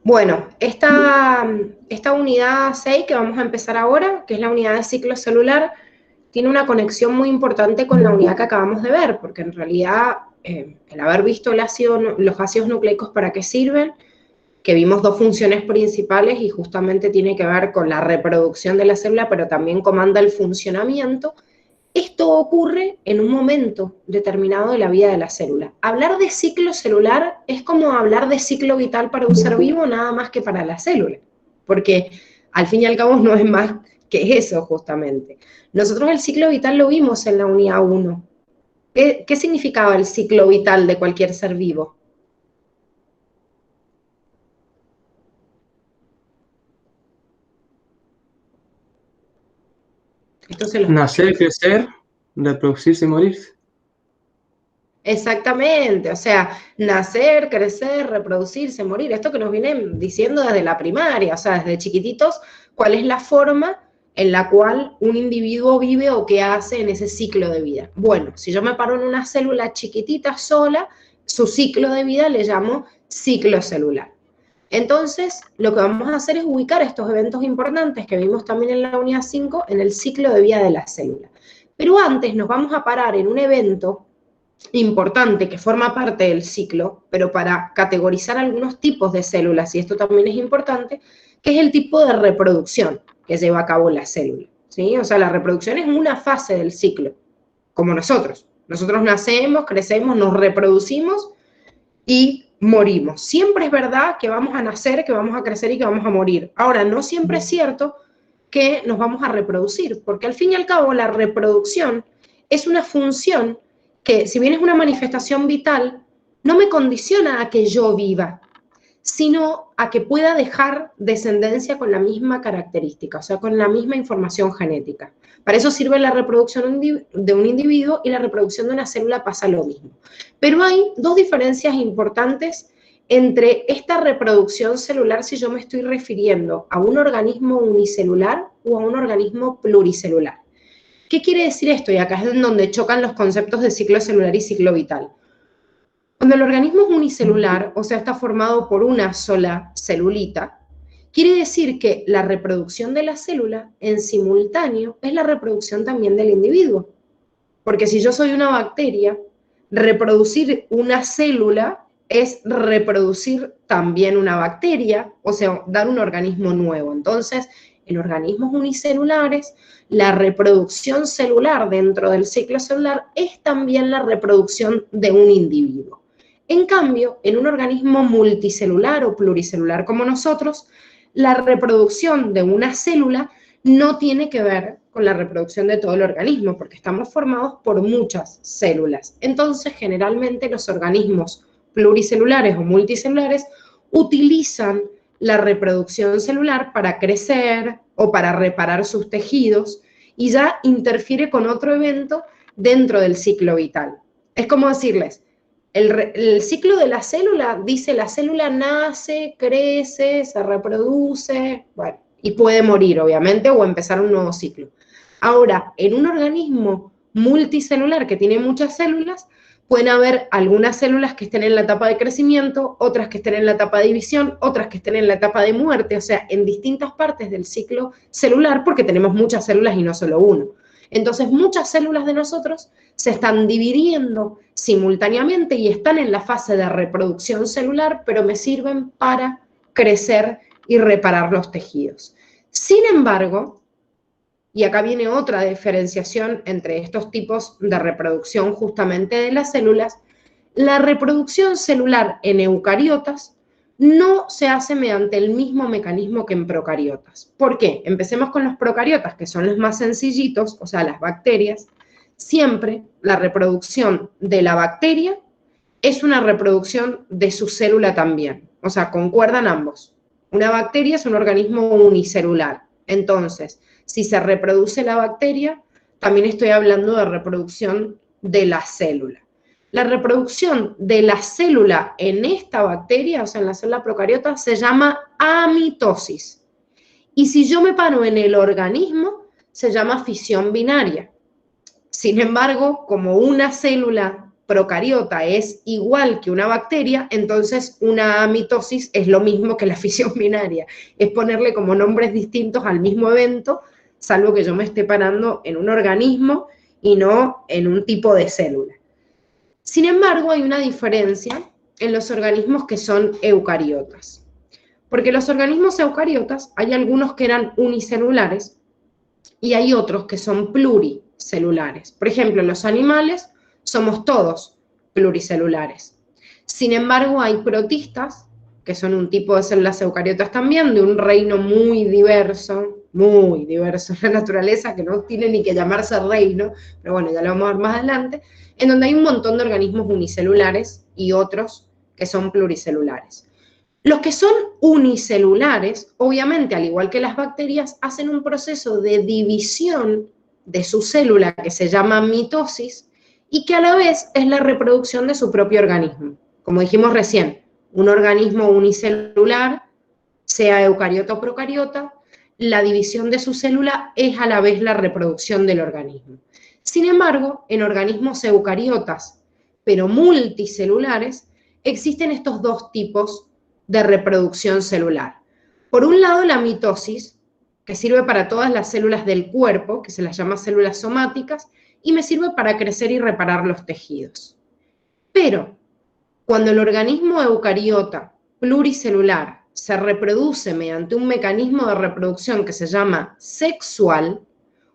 Bueno, esta unidad 6 que vamos a empezar ahora, que es la unidad de ciclo celular, tiene una conexión muy importante con la unidad que acabamos de ver, porque en realidad el haber visto los ácidos nucleicos para qué sirven, que vimos dos funciones principales y justamente tiene que ver con la reproducción de la célula, pero también comanda el funcionamiento. Esto ocurre en un momento determinado de la vida de la célula. Hablar de ciclo celular es como hablar de ciclo vital para un ser vivo, nada más que para la célula, porque al fin y al cabo no es más que eso justamente. Nosotros el ciclo vital lo vimos en la unidad 1. ¿Qué significaba el ciclo vital de cualquier ser vivo? Nacer, crecer, reproducirse y morirse. Exactamente, o sea, nacer, crecer, reproducirse, morir, esto que nos vienen diciendo desde la primaria, o sea, desde chiquititos, cuál es la forma en la cual un individuo vive o qué hace en ese ciclo de vida. Bueno, si yo me paro en una célula chiquitita sola, su ciclo de vida le llamo ciclo celular. Entonces, lo que vamos a hacer es ubicar estos eventos importantes que vimos también en la unidad 5 en el ciclo de vida de la célula. Pero antes nos vamos a parar en un evento importante que forma parte del ciclo, pero para categorizar algunos tipos de células, y esto también es importante, que es el tipo de reproducción que lleva a cabo la célula, ¿sí? O sea, la reproducción es una fase del ciclo, como nosotros. Nosotros nacemos, crecemos, nos reproducimos y morimos. Siempre es verdad que vamos a nacer, que vamos a crecer y que vamos a morir. Ahora, no siempre es cierto que nos vamos a reproducir, porque al fin y al cabo la reproducción es una función que, si bien es una manifestación vital, no me condiciona a que yo viva, sino a que pueda dejar descendencia con la misma característica, o sea, con la misma información genética. Para eso sirve la reproducción de un individuo, y la reproducción de una célula pasa lo mismo. Pero hay dos diferencias importantes entre esta reproducción celular si yo me estoy refiriendo a un organismo unicelular o a un organismo pluricelular. ¿Qué quiere decir esto? Y acá es donde chocan los conceptos de ciclo celular y ciclo vital. Cuando el organismo es unicelular, o sea, está formado por una sola celulita, quiere decir que la reproducción de la célula en simultáneo es la reproducción también del individuo. Porque si yo soy una bacteria, reproducir una célula es reproducir también una bacteria, o sea, dar un organismo nuevo. Entonces, en organismos unicelulares, la reproducción celular dentro del ciclo celular es también la reproducción de un individuo. En cambio, en un organismo multicelular o pluricelular como nosotros, la reproducción de una célula no tiene que ver con la reproducción de todo el organismo, porque estamos formados por muchas células. Entonces, generalmente los organismos pluricelulares o multicelulares utilizan la reproducción celular para crecer o para reparar sus tejidos, y ya interfiere con otro evento dentro del ciclo vital. Es como decirles, el ciclo de la célula dice la célula nace, crece, se reproduce, bueno, y puede morir, obviamente, o empezar un nuevo ciclo. Ahora, en un organismo multicelular que tiene muchas células, pueden haber algunas células que estén en la etapa de crecimiento, otras que estén en la etapa de división, otras que estén en la etapa de muerte, o sea, en distintas partes del ciclo celular, porque tenemos muchas células y no solo uno. Entonces, muchas células de nosotros se están dividiendo simultáneamente y están en la fase de reproducción celular, pero me sirven para crecer y reparar los tejidos. Sin embargo, y acá viene otra diferenciación entre estos tipos de reproducción justamente de las células, la reproducción celular en eucariotas no se hace mediante el mismo mecanismo que en procariotas. ¿Por qué? Empecemos con los procariotas, que son los más sencillitos, o sea, las bacterias. Siempre la reproducción de la bacteria es una reproducción de su célula también. O sea, concuerdan ambos. Una bacteria es un organismo unicelular. Entonces, si se reproduce la bacteria, también estoy hablando de reproducción de la célula. La reproducción de la célula en esta bacteria, o sea, en la célula procariota, se llama amitosis. Y si yo me paro en el organismo, se llama fisión binaria. Sin embargo, como una célula procariota es igual que una bacteria, entonces una mitosis es lo mismo que la fisión binaria. Es ponerle como nombres distintos al mismo evento, salvo que yo me esté parando en un organismo y no en un tipo de célula. Sin embargo, hay una diferencia en los organismos que son eucariotas. Porque los organismos eucariotas, hay algunos que eran unicelulares y hay otros que son pluricelulares. Por ejemplo, los animales somos todos pluricelulares. Sin embargo, hay protistas, que son un tipo de células eucariotas también, de un reino muy diverso en la naturaleza, que no tiene ni que llamarse reino, pero bueno, ya lo vamos a ver más adelante, en donde hay un montón de organismos unicelulares y otros que son pluricelulares. Los que son unicelulares, obviamente, al igual que las bacterias, hacen un proceso de división de su célula que se llama mitosis y que a la vez es la reproducción de su propio organismo. Como dijimos recién, un organismo unicelular, sea eucariota o procariota, la división de su célula es a la vez la reproducción del organismo. Sin embargo, en organismos eucariotas, pero multicelulares, existen estos dos tipos de reproducción celular. Por un lado, la mitosis, que sirve para todas las células del cuerpo, que se las llama células somáticas, y me sirve para crecer y reparar los tejidos. Pero, cuando el organismo eucariota pluricelular se reproduce mediante un mecanismo de reproducción que se llama sexual,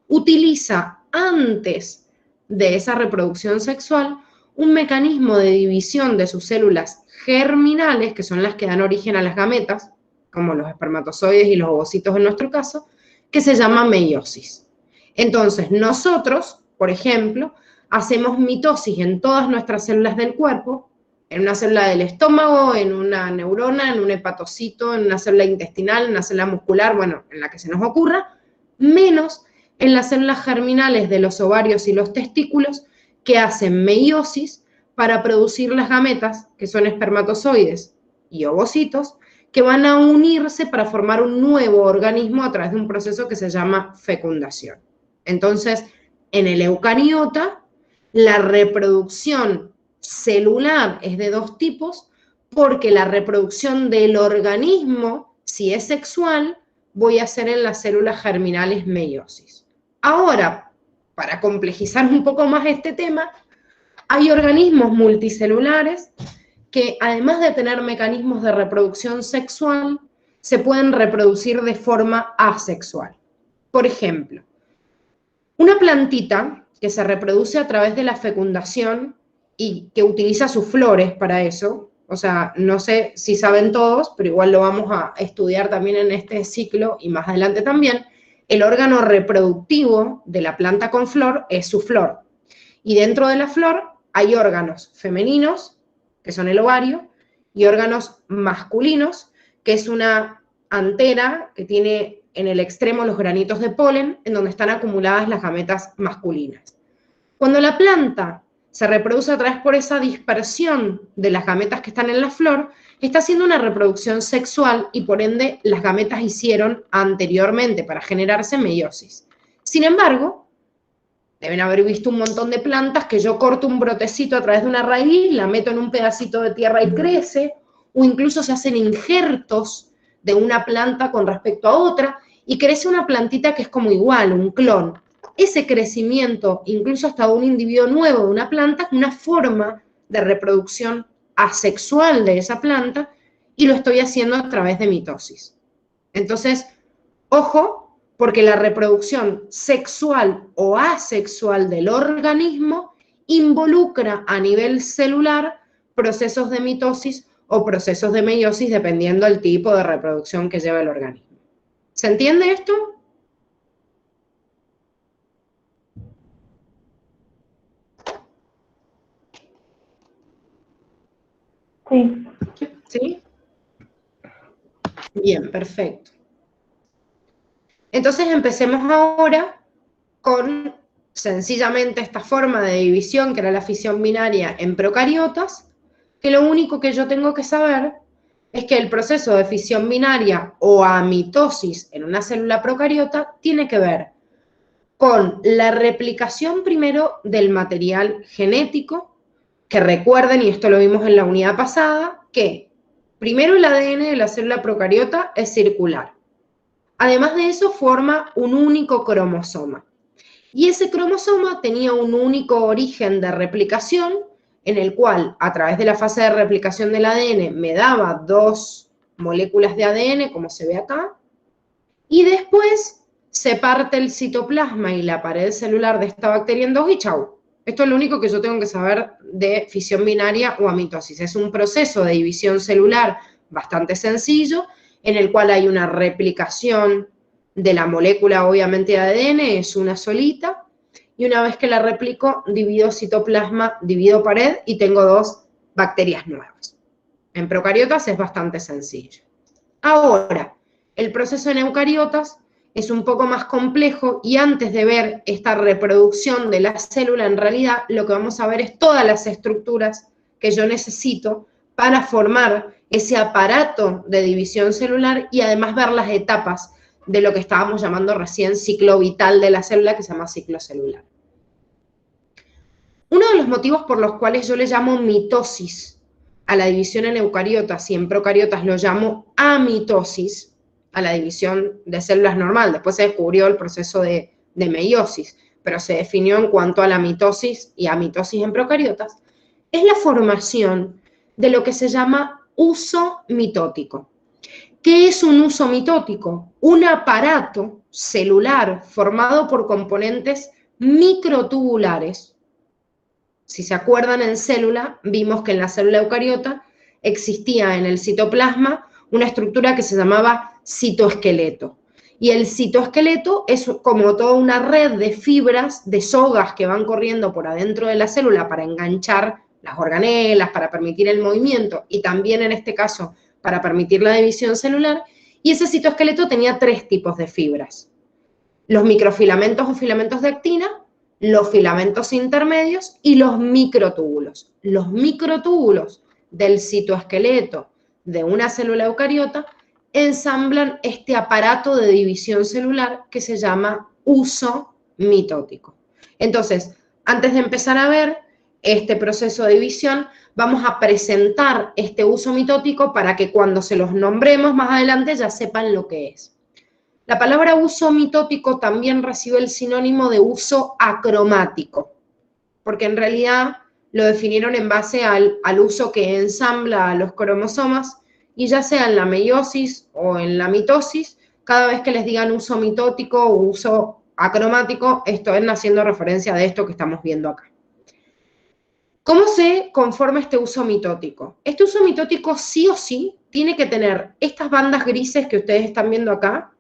utiliza antes de esa reproducción sexual un mecanismo de división de sus células germinales, que son las que dan origen a las gametas, como los espermatozoides y los ovocitos en nuestro caso, que se llama meiosis. Entonces, nosotros, por ejemplo, hacemos mitosis en todas nuestras células del cuerpo, en una célula del estómago, en una neurona, en un hepatocito, en una célula intestinal, en una célula muscular, bueno, en la que se nos ocurra, menos en las células germinales de los ovarios y los testículos, que hacen meiosis para producir las gametas, que son espermatozoides y ovocitos, que van a unirse para formar un nuevo organismo a través de un proceso que se llama fecundación. Entonces, en el eucariota, la reproducción celular es de dos tipos, porque la reproducción del organismo, si es sexual, voy a hacer en las células germinales meiosis. Ahora, para complejizar un poco más este tema, hay organismos multicelulares que, además de tener mecanismos de reproducción sexual, se pueden reproducir de forma asexual. Por ejemplo, una plantita que se reproduce a través de la fecundación y que utiliza sus flores para eso, o sea, no sé si saben todos, pero igual lo vamos a estudiar también en este ciclo y más adelante también, el órgano reproductivo de la planta con flor es su flor. Y dentro de la flor hay órganos femeninos, que son el ovario, y órganos masculinos, que es una antera que tiene en el extremo los granitos de polen, en donde están acumuladas las gametas masculinas. Cuando la planta se reproduce a través por esa dispersión de las gametas que están en la flor, está haciendo una reproducción sexual y por ende las gametas hicieron anteriormente para generarse meiosis. Sin embargo, deben haber visto un montón de plantas que yo corto un brotecito a través de una raíz, la meto en un pedacito de tierra y crece, o incluso se hacen injertos de una planta con respecto a otra y crece una plantita que es como igual, un clon. Ese crecimiento, incluso hasta un individuo nuevo de una planta, es una forma de reproducción asexual de esa planta y lo estoy haciendo a través de mitosis. Entonces, ojo, porque la reproducción sexual o asexual del organismo involucra a nivel celular procesos de mitosis o procesos de meiosis dependiendo del tipo de reproducción que lleva el organismo. ¿Se entiende esto? Sí. ¿Sí? Bien, perfecto. Entonces empecemos ahora con sencillamente esta forma de división que era la fisión binaria en procariotas, que lo único que yo tengo que saber es que el proceso de fisión binaria o amitosis en una célula procariota tiene que ver con la replicación primero del material genético, que recuerden, y esto lo vimos en la unidad pasada, que primero el ADN de la célula procariota es circular. Además de eso, forma un único cromosoma. Y ese cromosoma tenía un único origen de replicación, en el cual, a través de la fase de replicación del ADN, me daba 2 moléculas de ADN, como se ve acá, y después se parte el citoplasma y la pared celular de esta bacteria en 2 y chau. Esto es lo único que yo tengo que saber de fisión binaria o amitosis. Es un proceso de división celular bastante sencillo, en el cual hay una replicación de la molécula, obviamente, de ADN, es una solita, y una vez que la replico, divido citoplasma, divido pared y tengo 2 bacterias nuevas. En procariotas es bastante sencillo. Ahora, el proceso en eucariotas es un poco más complejo y antes de ver esta reproducción de la célula, en realidad lo que vamos a ver es todas las estructuras que yo necesito para formar ese aparato de división celular y además ver las etapas de lo que estábamos llamando recién ciclo vital de la célula, que se llama ciclo celular. Uno de los motivos por los cuales yo le llamo mitosis a la división en eucariotas y en procariotas lo llamo amitosis, a la división de células normal. Después se descubrió el proceso de meiosis, pero se definió en cuanto a la mitosis y amitosis en procariotas, es la formación de lo que se llama uso mitótico. ¿Qué es un uso mitótico? Un aparato celular formado por componentes microtubulares. Si se acuerdan, en célula, vimos que en la célula eucariota existía en el citoplasma una estructura que se llamaba citoesqueleto. Y el citoesqueleto es como toda una red de fibras, de sogas que van corriendo por adentro de la célula para enganchar las organelas, para permitir el movimiento y también en este caso para permitir la división celular. Y ese citoesqueleto tenía 3 tipos de fibras: los microfilamentos o filamentos de actina, los filamentos intermedios y los microtúbulos. Los microtúbulos del citoesqueleto de una célula eucariota ensamblan este aparato de división celular que se llama uso mitótico. Entonces, antes de empezar a ver este proceso de división, vamos a presentar este uso mitótico para que cuando se los nombremos más adelante ya sepan lo que es. La palabra uso mitótico también recibe el sinónimo de uso acromático, porque en realidad lo definieron en base al uso que ensambla a los cromosomas, y ya sea en la meiosis o en la mitosis, cada vez que les digan uso mitótico o uso acromático, están haciendo referencia de esto que estamos viendo acá. ¿Cómo se conforma este uso mitótico? Este uso mitótico sí o sí tiene que tener estas bandas grises que ustedes están viendo acá,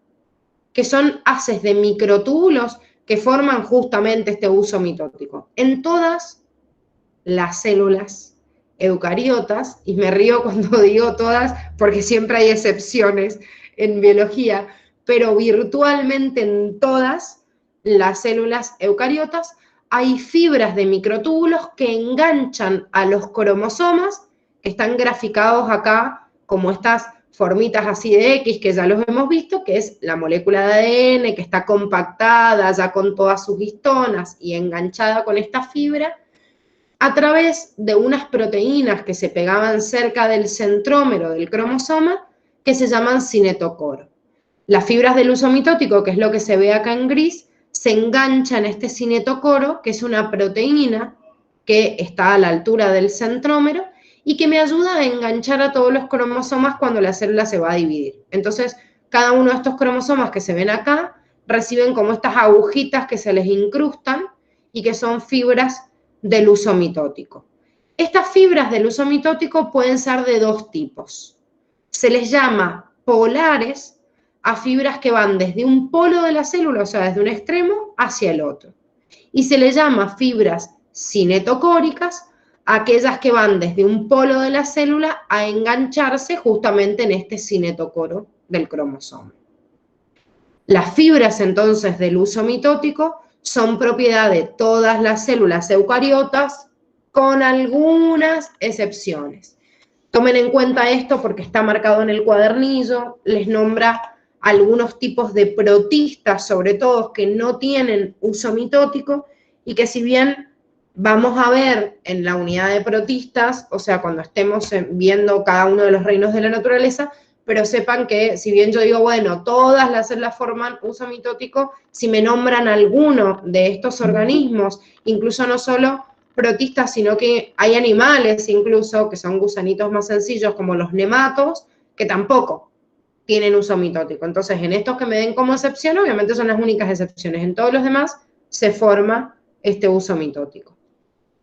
que son haces de microtúbulos que forman justamente este uso mitótico. En todas las células eucariotas, y me río cuando digo todas porque siempre hay excepciones en biología, pero virtualmente en todas las células eucariotas hay fibras de microtúbulos que enganchan a los cromosomas, que están graficados acá como estas formitas así de X, que ya los hemos visto, que es la molécula de ADN que está compactada ya con todas sus histonas y enganchada con esta fibra, a través de unas proteínas que se pegaban cerca del centrómero del cromosoma, que se llaman cinetocoro. Las fibras del uso mitótico, que es lo que se ve acá en gris, se enganchan en este cinetocoro, que es una proteína que está a la altura del centrómero y que me ayuda a enganchar a todos los cromosomas cuando la célula se va a dividir. Entonces, cada uno de estos cromosomas que se ven acá reciben como estas agujitas que se les incrustan y que son fibras del uso mitótico. Estas fibras del uso mitótico pueden ser de 2 tipos. Se les llama polares a fibras que van desde un polo de la célula, o sea, desde un extremo hacia el otro. Y se les llama fibras cinetocóricas a aquellas que van desde un polo de la célula a engancharse justamente en este cinetocoro del cromosoma. Las fibras entonces del uso mitótico son propiedad de todas las células eucariotas, con algunas excepciones. Tomen en cuenta esto porque está marcado en el cuadernillo, les nombra algunos tipos de protistas, sobre todo, que no tienen uso mitótico y que si bien vamos a ver en la unidad de protistas, o sea, cuando estemos viendo cada uno de los reinos de la naturaleza, pero sepan que, si bien yo digo, bueno, todas las células forman uso mitótico, si me nombran alguno de estos organismos, incluso no solo protistas, sino que hay animales incluso, que son gusanitos más sencillos, como los nematos, que tampoco tienen uso mitótico. Entonces, en estos que me den como excepción, obviamente son las únicas excepciones. En todos los demás se forma este uso mitótico.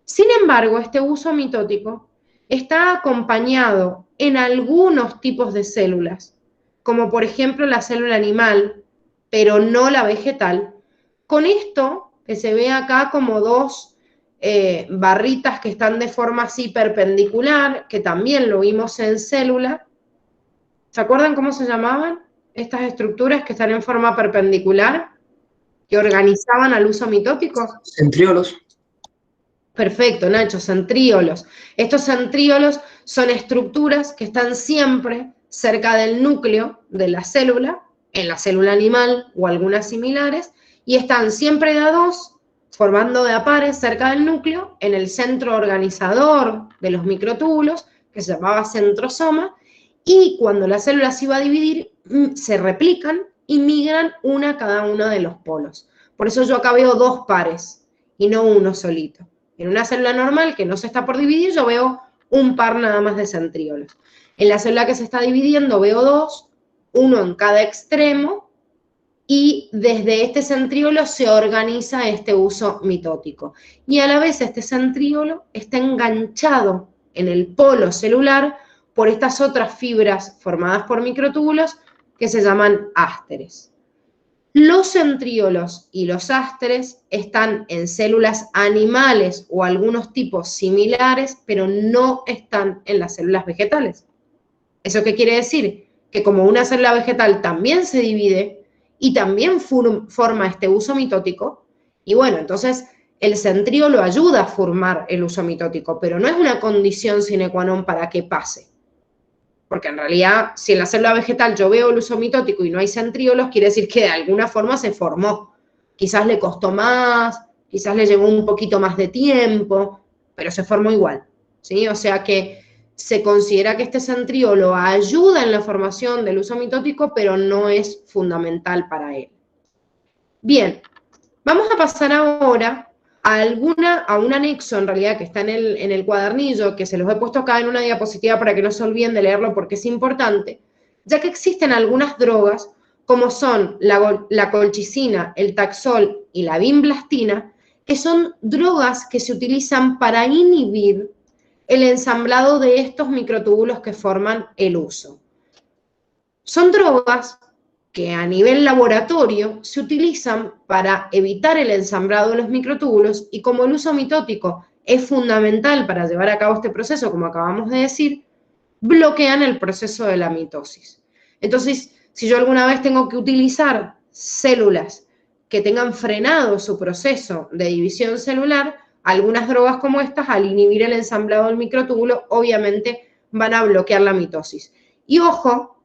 Sin embargo, este uso mitótico está acompañado en algunos tipos de células, como por ejemplo la célula animal, pero no la vegetal, con esto que se ve acá como dos barritas que están de forma así perpendicular, que también lo vimos en célula. ¿Se acuerdan cómo se llamaban estas estructuras que están en forma perpendicular, que organizaban al uso mitótico? Centriolos. Perfecto, Nacho, centríolos. Estos centríolos son estructuras que están siempre cerca del núcleo de la célula, en la célula animal o algunas similares, y están siempre de a dos, formando de a pares cerca del núcleo, en el centro organizador de los microtúbulos, que se llamaba centrosoma, y cuando la célula se iba a dividir, se replican y migran una a cada uno de los polos. Por eso yo acá veo dos pares y no uno solito. En una célula normal que no se está por dividir, yo veo un par nada más de centríolos. En la célula que se está dividiendo veo dos, uno en cada extremo, y desde este centríolo se organiza este uso mitótico. Y a la vez este centríolo está enganchado en el polo celular por estas otras fibras formadas por microtúbulos que se llaman ásteres. Los centríolos y los ásteres están en células animales o algunos tipos similares, pero no están en las células vegetales. ¿Eso qué quiere decir? Que como una célula vegetal también se divide y también forma este uso mitótico, y bueno, entonces el centríolo ayuda a formar el uso mitótico, pero no es una condición sine qua non para que pase. Porque en realidad, si en la célula vegetal yo veo el uso mitótico y no hay centríolos, quiere decir que de alguna forma se formó. Quizás le costó más, quizás le llevó un poquito más de tiempo, pero se formó igual, ¿sí? O sea que se considera que este centríolo ayuda en la formación del uso mitótico, pero no es fundamental para él. Bien, vamos a pasar ahora a un anexo, en realidad, que está en el cuadernillo, que se los he puesto acá en una diapositiva para que no se olviden de leerlo porque es importante, ya que existen algunas drogas, como son la colchicina, el taxol y la vinblastina, que son drogas que se utilizan para inhibir el ensamblado de estos microtúbulos que forman el uso. Son drogas que a nivel laboratorio se utilizan para evitar el ensamblado de los microtúbulos, y como el uso mitótico es fundamental para llevar a cabo este proceso, como acabamos de decir, bloquean el proceso de la mitosis. Entonces, si yo alguna vez tengo que utilizar células que tengan frenado su proceso de división celular, algunas drogas como estas, al inhibir el ensamblado del microtúbulo, obviamente van a bloquear la mitosis. Y ojo,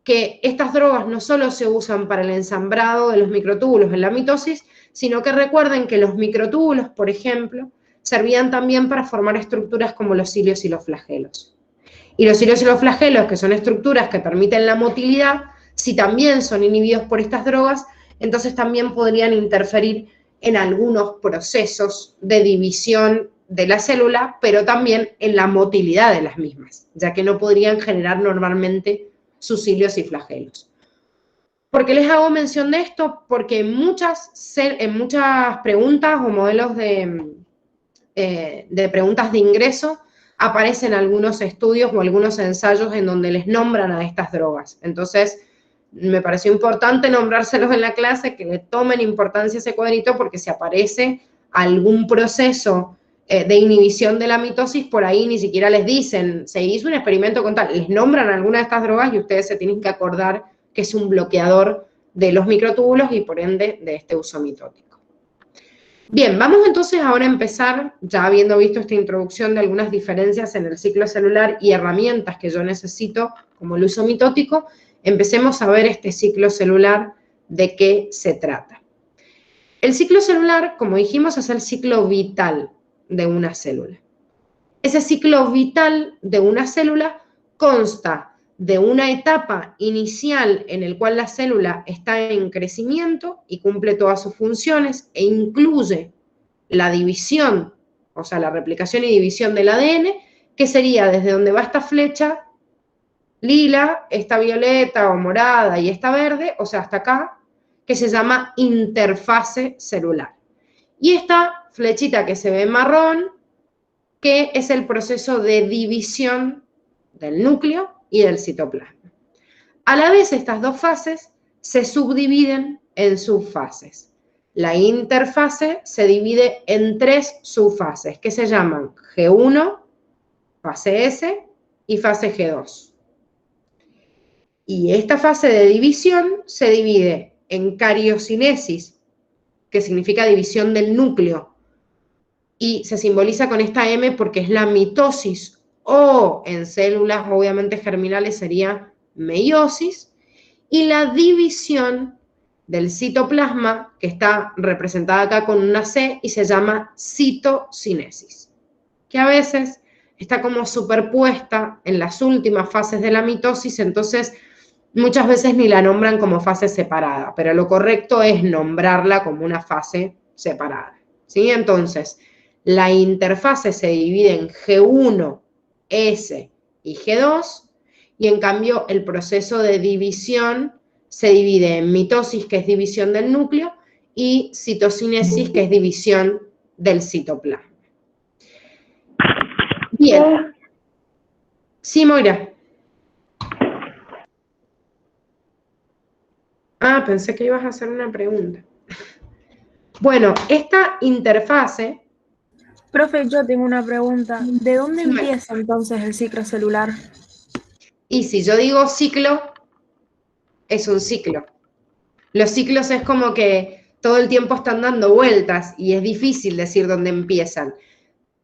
que estas drogas no solo se usan para el ensamblado de los microtúbulos en la mitosis, sino que recuerden que los microtúbulos, por ejemplo, servían también para formar estructuras como los cilios y los flagelos. Y los cilios y los flagelos, que son estructuras que permiten la motilidad, si también son inhibidos por estas drogas, entonces también podrían interferir en algunos procesos de división de la célula, pero también en la motilidad de las mismas, ya que no podrían generar normalmente sus cilios y flagelos. ¿Por qué les hago mención de esto? Porque en muchas preguntas o modelos de preguntas de ingreso aparecen algunos estudios o algunos ensayos en donde les nombran a estas drogas. Entonces, me pareció importante nombrárselos en la clase, que le tomen importancia a ese cuadrito, porque si aparece algún proceso de inhibición de la mitosis, por ahí ni siquiera les dicen, se hizo un experimento con tal, les nombran alguna de estas drogas y ustedes se tienen que acordar que es un bloqueador de los microtúbulos y por ende de este uso mitótico. Bien, vamos entonces ahora a empezar, ya habiendo visto esta introducción de algunas diferencias en el ciclo celular y herramientas que yo necesito como el uso mitótico, empecemos a ver este ciclo celular, de qué se trata. El ciclo celular, como dijimos, es el ciclo vital. de una célula. Ese ciclo vital de una célula consta de una etapa inicial en la cual la célula está en crecimiento y cumple todas sus funciones e incluye la división, o sea, la replicación y división del ADN, que sería desde donde va esta flecha lila, esta violeta o morada y esta verde, o sea, hasta acá, que se llama interfase celular. Y esta flechita que se ve marrón, que es el proceso de división del núcleo y del citoplasma. A la vez, estas dos fases se subdividen en subfases. La interfase se divide en 3 subfases, que se llaman G1, fase S y fase G2. Y esta fase de división se divide en cariocinesis, que significa división del núcleo, y se simboliza con esta M porque es la mitosis, o en células obviamente germinales sería meiosis, y la división del citoplasma, que está representada acá con una C y se llama citocinesis, que a veces está como superpuesta en las últimas fases de la mitosis, entonces muchas veces ni la nombran como fase separada, pero lo correcto es nombrarla como una fase separada, ¿sí? Entonces, la interfase se divide en G1, S y G2, y en cambio el proceso de división se divide en mitosis, que es división del núcleo, y citocinesis, que es división del citoplasma. Bien. Sí, Moira. Ah, pensé que ibas a hacer una pregunta. Bueno, esta interfase... Profe, yo tengo una pregunta. ¿De dónde empieza entonces el ciclo celular? Y si yo digo ciclo, es un ciclo. Los ciclos es como que todo el tiempo están dando vueltas y es difícil decir dónde empiezan.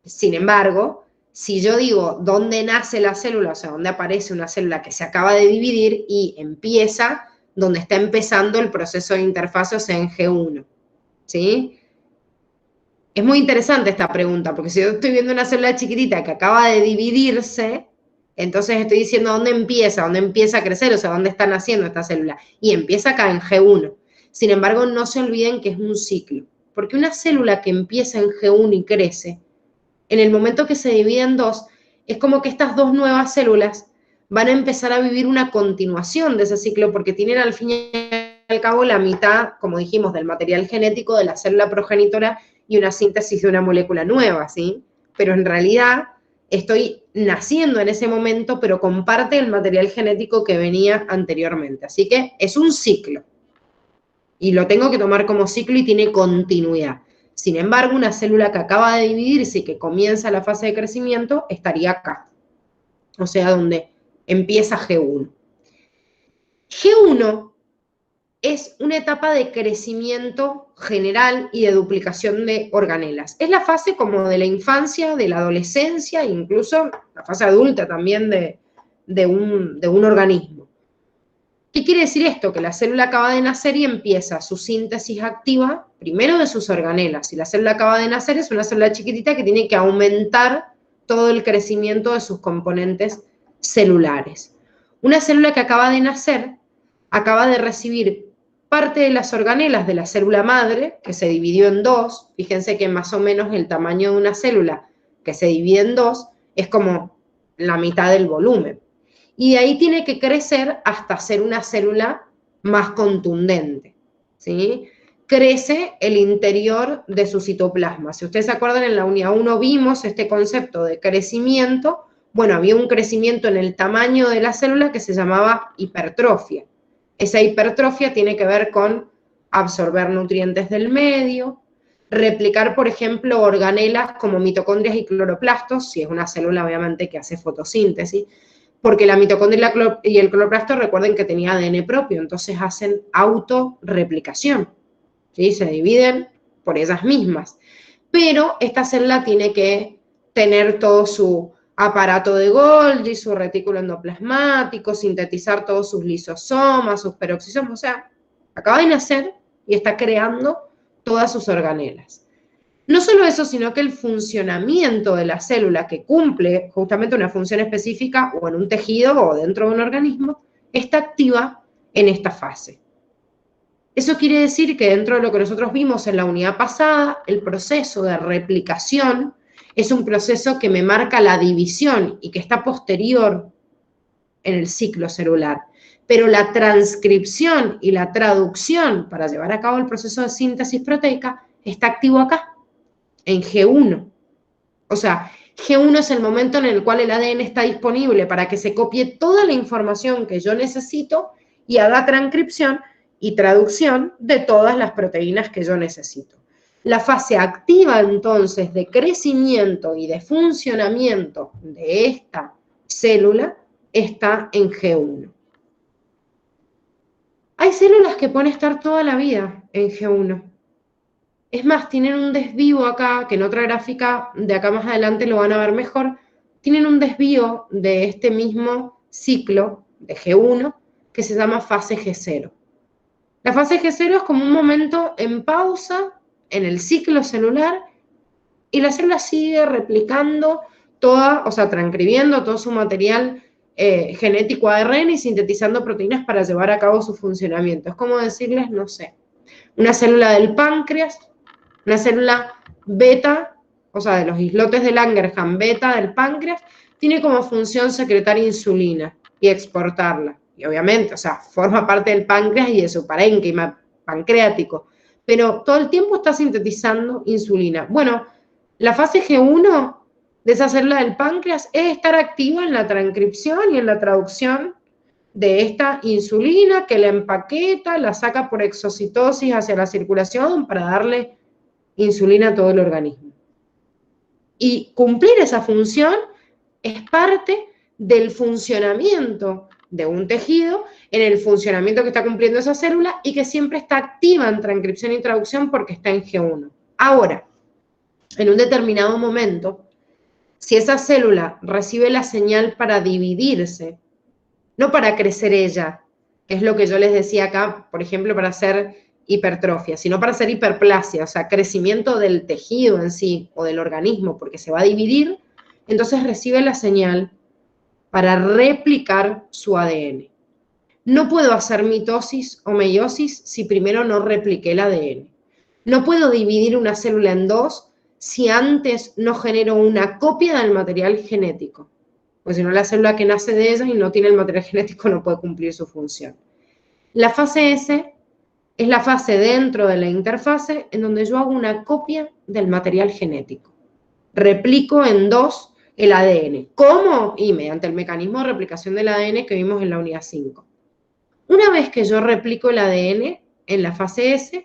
Sin embargo, si yo digo dónde nace la célula, o sea, dónde aparece una célula que se acaba de dividir y empieza donde está empezando el proceso de interfase, o sea, en G1, ¿sí? Es muy interesante esta pregunta, porque si yo estoy viendo una célula chiquitita que acaba de dividirse, entonces estoy diciendo dónde empieza a crecer, o sea, dónde está naciendo esta célula. Y empieza acá en G1. Sin embargo, no se olviden que es un ciclo, porque una célula que empieza en G1 y crece, en el momento que se divide en 2, es como que estas 2 nuevas células van a empezar a vivir una continuación de ese ciclo, porque tienen al fin y al cabo la mitad, como dijimos, del material genético de la célula progenitora y una síntesis de una molécula nueva, ¿sí? Pero en realidad estoy naciendo en ese momento, pero con parte del material genético que venía anteriormente. Así que es un ciclo. Y lo tengo que tomar como ciclo y tiene continuidad. Sin embargo, una célula que acaba de dividirse y que comienza la fase de crecimiento estaría acá. O sea, donde empieza G1. G1 es una etapa de crecimiento general y de duplicación de organelas. Es la fase como de la infancia, de la adolescencia, incluso la fase adulta también de un organismo. ¿Qué quiere decir esto? Que la célula acaba de nacer y empieza su síntesis activa, primero de sus organelas. Si la célula acaba de nacer, es una célula chiquitita que tiene que aumentar todo el crecimiento de sus componentes celulares. Una célula que acaba de nacer, acaba de recibir parte de las organelas de la célula madre, que se dividió en 2. Fíjense que más o menos el tamaño de una célula que se divide en 2 es como la mitad del volumen. Y de ahí tiene que crecer hasta ser una célula más contundente, ¿sí? Crece el interior de su citoplasma. Si ustedes se acuerdan, en la unidad 1 vimos este concepto de crecimiento. Bueno, había un crecimiento en el tamaño de la célula que se llamaba hipertrofia. Esa hipertrofia tiene que ver con absorber nutrientes del medio, replicar, por ejemplo, organelas como mitocondrias y cloroplastos, si es una célula obviamente que hace fotosíntesis, porque la mitocondria y el cloroplasto, recuerden que tenía ADN propio, entonces hacen autorreplicación, ¿sí? Se dividen por ellas mismas. Pero esta célula tiene que tener todo su aparato de Golgi, su retículo endoplasmático, sintetizar todos sus lisosomas, sus peroxisomas, o sea, acaba de nacer y está creando todas sus organelas. No solo eso, sino que el funcionamiento de la célula que cumple justamente una función específica o en un tejido o dentro de un organismo, está activa en esta fase. Eso quiere decir que dentro de lo que nosotros vimos en la unidad pasada, el proceso de replicación es un proceso que me marca la división y que está posterior en el ciclo celular. Pero la transcripción y la traducción para llevar a cabo el proceso de síntesis proteica está activo acá, en G1. O sea, G1 es el momento en el cual el ADN está disponible para que se copie toda la información que yo necesito y haga transcripción y traducción de todas las proteínas que yo necesito. La fase activa, entonces, de crecimiento y de funcionamiento de esta célula está en G1. Hay células que pueden estar toda la vida en G1. Es más, tienen un desvío acá, que en otra gráfica de acá más adelante lo van a ver mejor, tienen un desvío de este mismo ciclo de G1 que se llama fase G0. La fase G0 es como un momento en pausa en el ciclo celular y la célula sigue replicando toda, o sea, transcribiendo todo su material genético ARN y sintetizando proteínas para llevar a cabo su funcionamiento. Es como decirles, no sé, una célula del páncreas, una célula beta, o sea, de los islotes de Langerhans beta del páncreas, tiene como función secretar insulina y exportarla. Y obviamente, o sea, forma parte del páncreas y de su parénquima pancreático, pero todo el tiempo está sintetizando insulina. Bueno, la fase G1 de esa célula del páncreas es estar activa en la transcripción y en la traducción de esta insulina que la empaqueta, la saca por exocitosis hacia la circulación para darle insulina a todo el organismo. Y cumplir esa función es parte del funcionamiento de un tejido, en el funcionamiento que está cumpliendo esa célula y que siempre está activa en transcripción y traducción porque está en G1. Ahora, en un determinado momento, si esa célula recibe la señal para dividirse, no para crecer ella, que es lo que yo les decía acá, por ejemplo, para hacer hipertrofia, sino para hacer hiperplasia, o sea, crecimiento del tejido en sí o del organismo, porque se va a dividir, entonces recibe la señal para replicar su ADN. No puedo hacer mitosis o meiosis si primero no repliqué el ADN. No puedo dividir una célula en dos si antes no genero una copia del material genético. Pues si no, la célula que nace de ella y no tiene el material genético no puede cumplir su función. La fase S es la fase dentro de la interfase en donde yo hago una copia del material genético. Replico en dos el ADN. ¿Cómo? Y mediante el mecanismo de replicación del ADN que vimos en la unidad 5. Una vez que yo replico el ADN en la fase S,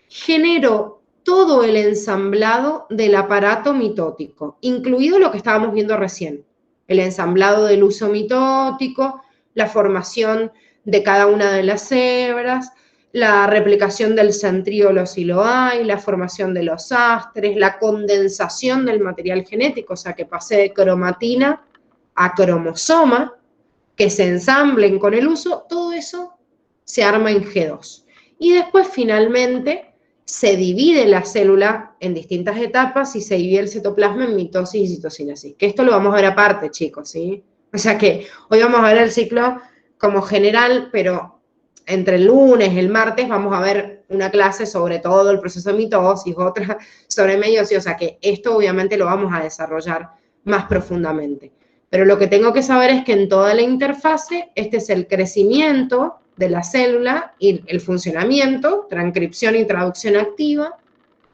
genero todo el ensamblado del aparato mitótico, incluido lo que estábamos viendo recién, el ensamblado del uso mitótico, la formación de cada una de las hebras, la replicación del centríolo si lo hay, la formación de los astres, la condensación del material genético, o sea, que pase de cromatina a cromosoma, que se ensamblen con el uso, todo eso se arma en G2. Y después, finalmente, se divide la célula en distintas etapas y se divide el citoplasma en mitosis y citocinesis. Que esto lo vamos a ver aparte, chicos, ¿sí? O sea que hoy vamos a ver el ciclo como general, pero entre el lunes y el martes vamos a ver una clase sobre todo el proceso de mitosis, otra sobre meiosis, o sea que esto obviamente lo vamos a desarrollar más profundamente. Pero lo que tengo que saber es que en toda la interfase, este es el crecimiento de la célula y el funcionamiento, transcripción y traducción activa.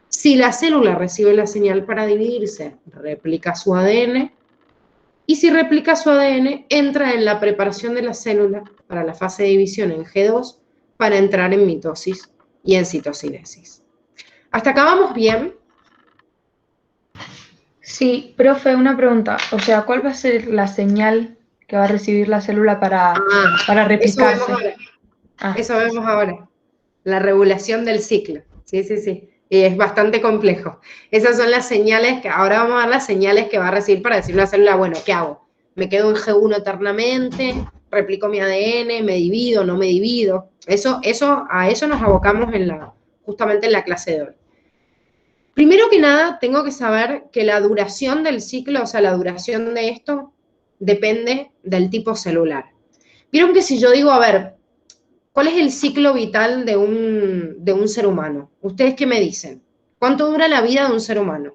Si la célula recibe la señal para dividirse, replica su ADN, y si replica su ADN, entra en la preparación de la célula para la fase de división en G2 para entrar en mitosis y en citocinesis. ¿Hasta acá vamos bien? Sí, profe, una pregunta. O sea, ¿cuál va a ser la señal que va a recibir la célula para replicarse? Eso vemos ahora. La regulación del ciclo. Sí, sí, sí. Y es bastante complejo. Esas son las señales que, ahora vamos a ver las señales que va a recibir para decirle a la célula, bueno, ¿qué hago? ¿Me quedo en G1 eternamente? ¿Replico mi ADN? ¿Me divido? ¿No me divido? A eso nos abocamos justamente en la clase de hoy. Primero que nada, tengo que saber que la duración del ciclo, o sea, la duración de esto, depende del tipo celular. Vieron que si yo digo, a ver, ¿cuál es el ciclo vital de un ser humano? ¿Ustedes qué me dicen? ¿Cuánto dura la vida de un ser humano?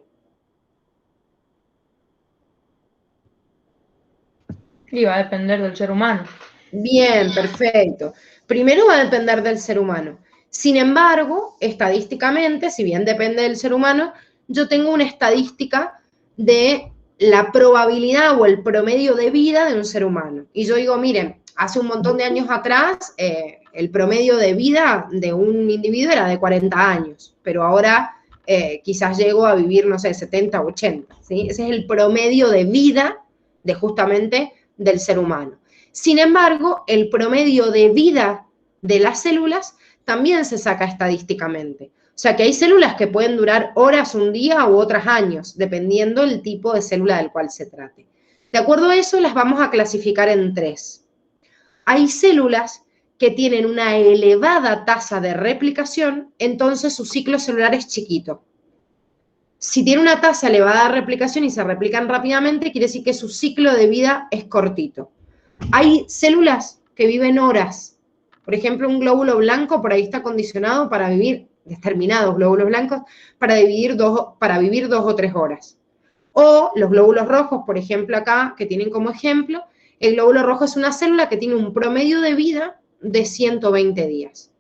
Y va a depender del ser humano. Bien, perfecto. Primero va a depender del ser humano. Sin embargo, estadísticamente, si bien depende del ser humano, yo tengo una estadística de la probabilidad o el promedio de vida de un ser humano. Y yo digo, miren, hace un montón de años atrás, el promedio de vida de un individuo era de 40 años, pero ahora quizás llego a vivir, no sé, 70 o 80, ¿sí? Ese es el promedio de vida de justamente del ser humano. Sin embargo, el promedio de vida de las células también se saca estadísticamente. O sea que hay células que pueden durar horas, un día u otras años, dependiendo del tipo de célula del cual se trate. De acuerdo a eso, las vamos a clasificar en 3. Hay células que tienen una elevada tasa de replicación, entonces su ciclo celular es chiquito. Si tiene una tasa elevada de replicación y se replican rápidamente, quiere decir que su ciclo de vida es cortito. Hay células que viven horas. Por ejemplo, un glóbulo blanco por ahí está condicionado para vivir, determinados glóbulos blancos, para vivir 2 o 3 horas. O los glóbulos rojos, por ejemplo, acá, que tienen como ejemplo, el glóbulo rojo es una célula que tiene un promedio de vida de 120 días,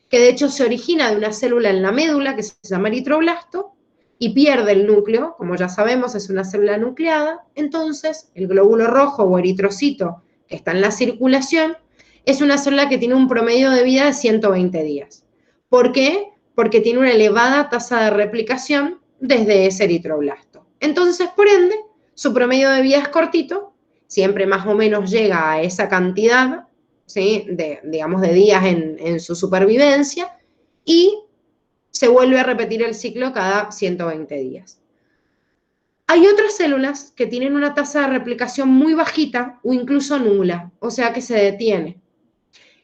que de hecho se origina de una célula en la médula que se llama eritroblasto y pierde el núcleo, como ya sabemos, es una célula nucleada. Entonces, el glóbulo rojo o eritrocito que está en la circulación, es una célula que tiene un promedio de vida de 120 días. ¿Por qué? Porque tiene una elevada tasa de replicación desde ese eritroblasto. Entonces, por ende, su promedio de vida es cortito, siempre más o menos llega a esa cantidad, ¿sí? digamos, de días en su supervivencia, y se vuelve a repetir el ciclo cada 120 días. Hay otras células que tienen una tasa de replicación muy bajita o incluso nula, o sea que se detiene.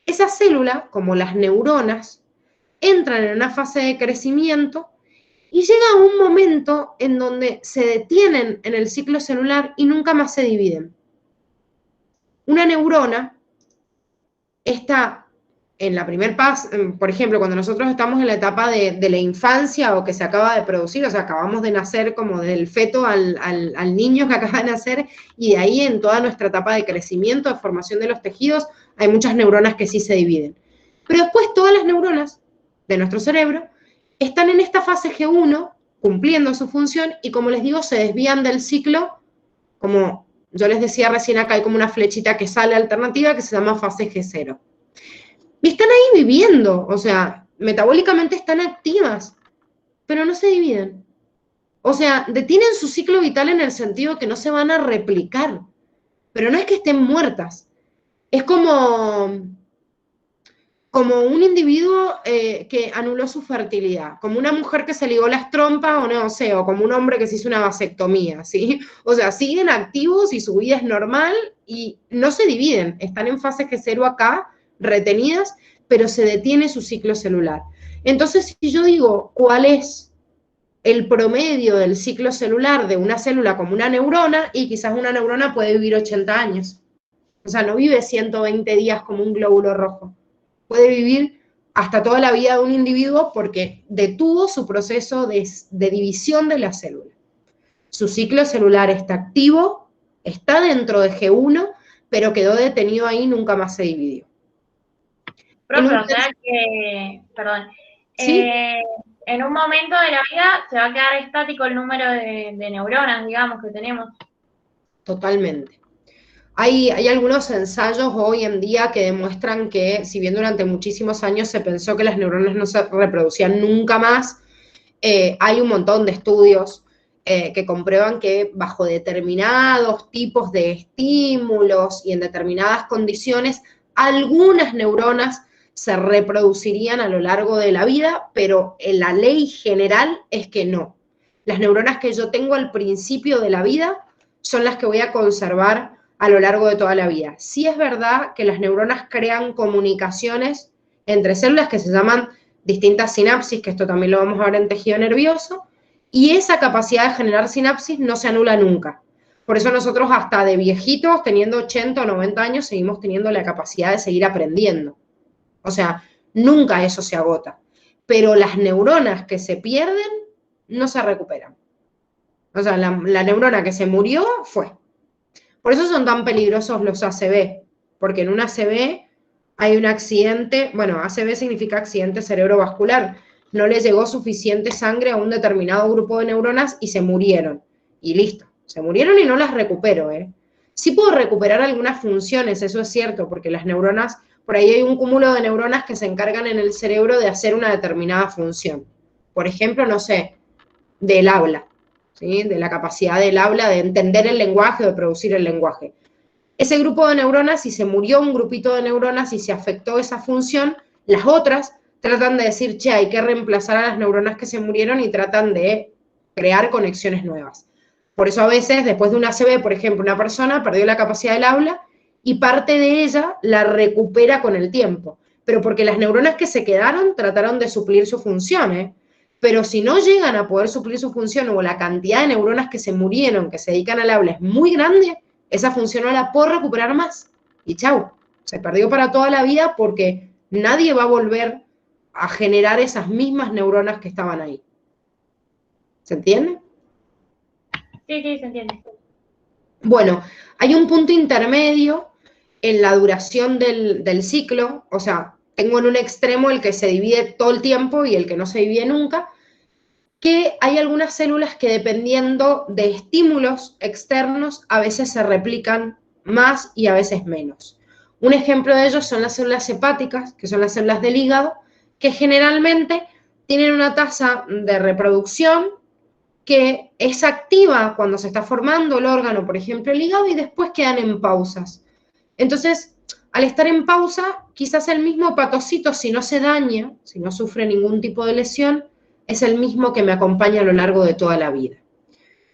Esas células, como las neuronas, entran en una fase de crecimiento y llega un momento en donde se detienen en el ciclo celular y nunca más se dividen. Una neurona está en la primer fase, por ejemplo, cuando nosotros estamos en la etapa de la infancia o que se acaba de producir, o sea, acabamos de nacer como del feto al niño que acaba de nacer, y de ahí en toda nuestra etapa de crecimiento, de formación de los tejidos, hay muchas neuronas que sí se dividen. Pero después todas las neuronas de nuestro cerebro están en esta fase G1, cumpliendo su función, y como les digo, se desvían del ciclo, como yo les decía recién, acá hay como una flechita que sale alternativa que se llama fase G0. Y están ahí viviendo, o sea, metabólicamente están activas, pero no se dividen. O sea, detienen su ciclo vital en el sentido que no se van a replicar, pero no es que estén muertas. Es como un individuo que anuló su fertilidad, como una mujer que se ligó las trompas, o no sé, o como un hombre que se hizo una vasectomía, ¿sí? O sea, siguen activos y su vida es normal y no se dividen, están en fase G0 acá, retenidas, pero se detiene su ciclo celular. Entonces, si yo digo cuál es el promedio del ciclo celular de una célula como una neurona, y quizás una neurona puede vivir 80 años. O sea, no vive 120 días como un glóbulo rojo. Puede vivir hasta toda la vida de un individuo porque detuvo su proceso de división de la célula. Su ciclo celular está activo, está dentro de G1, pero quedó detenido ahí y nunca más se dividió. Profe, o sea que, perdón, ¿sí? En un momento de la vida se va a quedar estático el número de neuronas, digamos, que tenemos. Totalmente. Hay algunos ensayos hoy en día que demuestran que, si bien durante muchísimos años se pensó que las neuronas no se reproducían nunca más, hay un montón de estudios que comprueban que bajo determinados tipos de estímulos y en determinadas condiciones, algunas neuronas se reproducirían a lo largo de la vida, pero la ley general es que no. Las neuronas que yo tengo al principio de la vida son las que voy a conservar a lo largo de toda la vida. Sí es verdad que las neuronas crean comunicaciones entre células que se llaman distintas sinapsis, que esto también lo vamos a ver en tejido nervioso, y esa capacidad de generar sinapsis no se anula nunca. Por eso nosotros hasta de viejitos, teniendo 80 o 90 años, seguimos teniendo la capacidad de seguir aprendiendo. O sea, nunca eso se agota. Pero las neuronas que se pierden no se recuperan. O sea, la neurona que se murió fue. Por eso son tan peligrosos los ACV, porque en un ACV hay un accidente, bueno, ACV significa accidente cerebrovascular, no le llegó suficiente sangre a un determinado grupo de neuronas y se murieron. Y listo, se murieron y no las recupero, ¿eh? Sí puedo recuperar algunas funciones, eso es cierto, porque las neuronas, por ahí hay un cúmulo de neuronas que se encargan en el cerebro de hacer una determinada función. Por ejemplo, no sé, del habla, ¿sí? De la capacidad del habla de entender el lenguaje o de producir el lenguaje. Ese grupo de neuronas, si se murió un grupito de neuronas y se afectó esa función, las otras tratan de decir, che, hay que reemplazar a las neuronas que se murieron y tratan de crear conexiones nuevas. Por eso a veces, después de un ACV, por ejemplo, una persona perdió la capacidad del habla y parte de ella la recupera con el tiempo. Pero porque las neuronas que se quedaron trataron de suplir su función, ¿eh? Pero si no llegan a poder suplir su función o la cantidad de neuronas que se murieron, que se dedican al habla, es muy grande, esa función no la puedo recuperar más. Y chau, se perdió para toda la vida porque nadie va a volver a generar esas mismas neuronas que estaban ahí. ¿Se entiende? Sí, sí, se entiende. Bueno, hay un punto intermedio en la duración del ciclo, o sea, tengo en un extremo el que se divide todo el tiempo y el que no se divide nunca, que hay algunas células que dependiendo de estímulos externos a veces se replican más y a veces menos. Un ejemplo de ellos son las células hepáticas, que son las células del hígado, que generalmente tienen una tasa de reproducción que es activa cuando se está formando el órgano, por ejemplo el hígado, y después quedan en pausas. Entonces, al estar en pausa, quizás el mismo hepatocito, si no se daña, si no sufre ningún tipo de lesión, es el mismo que me acompaña a lo largo de toda la vida.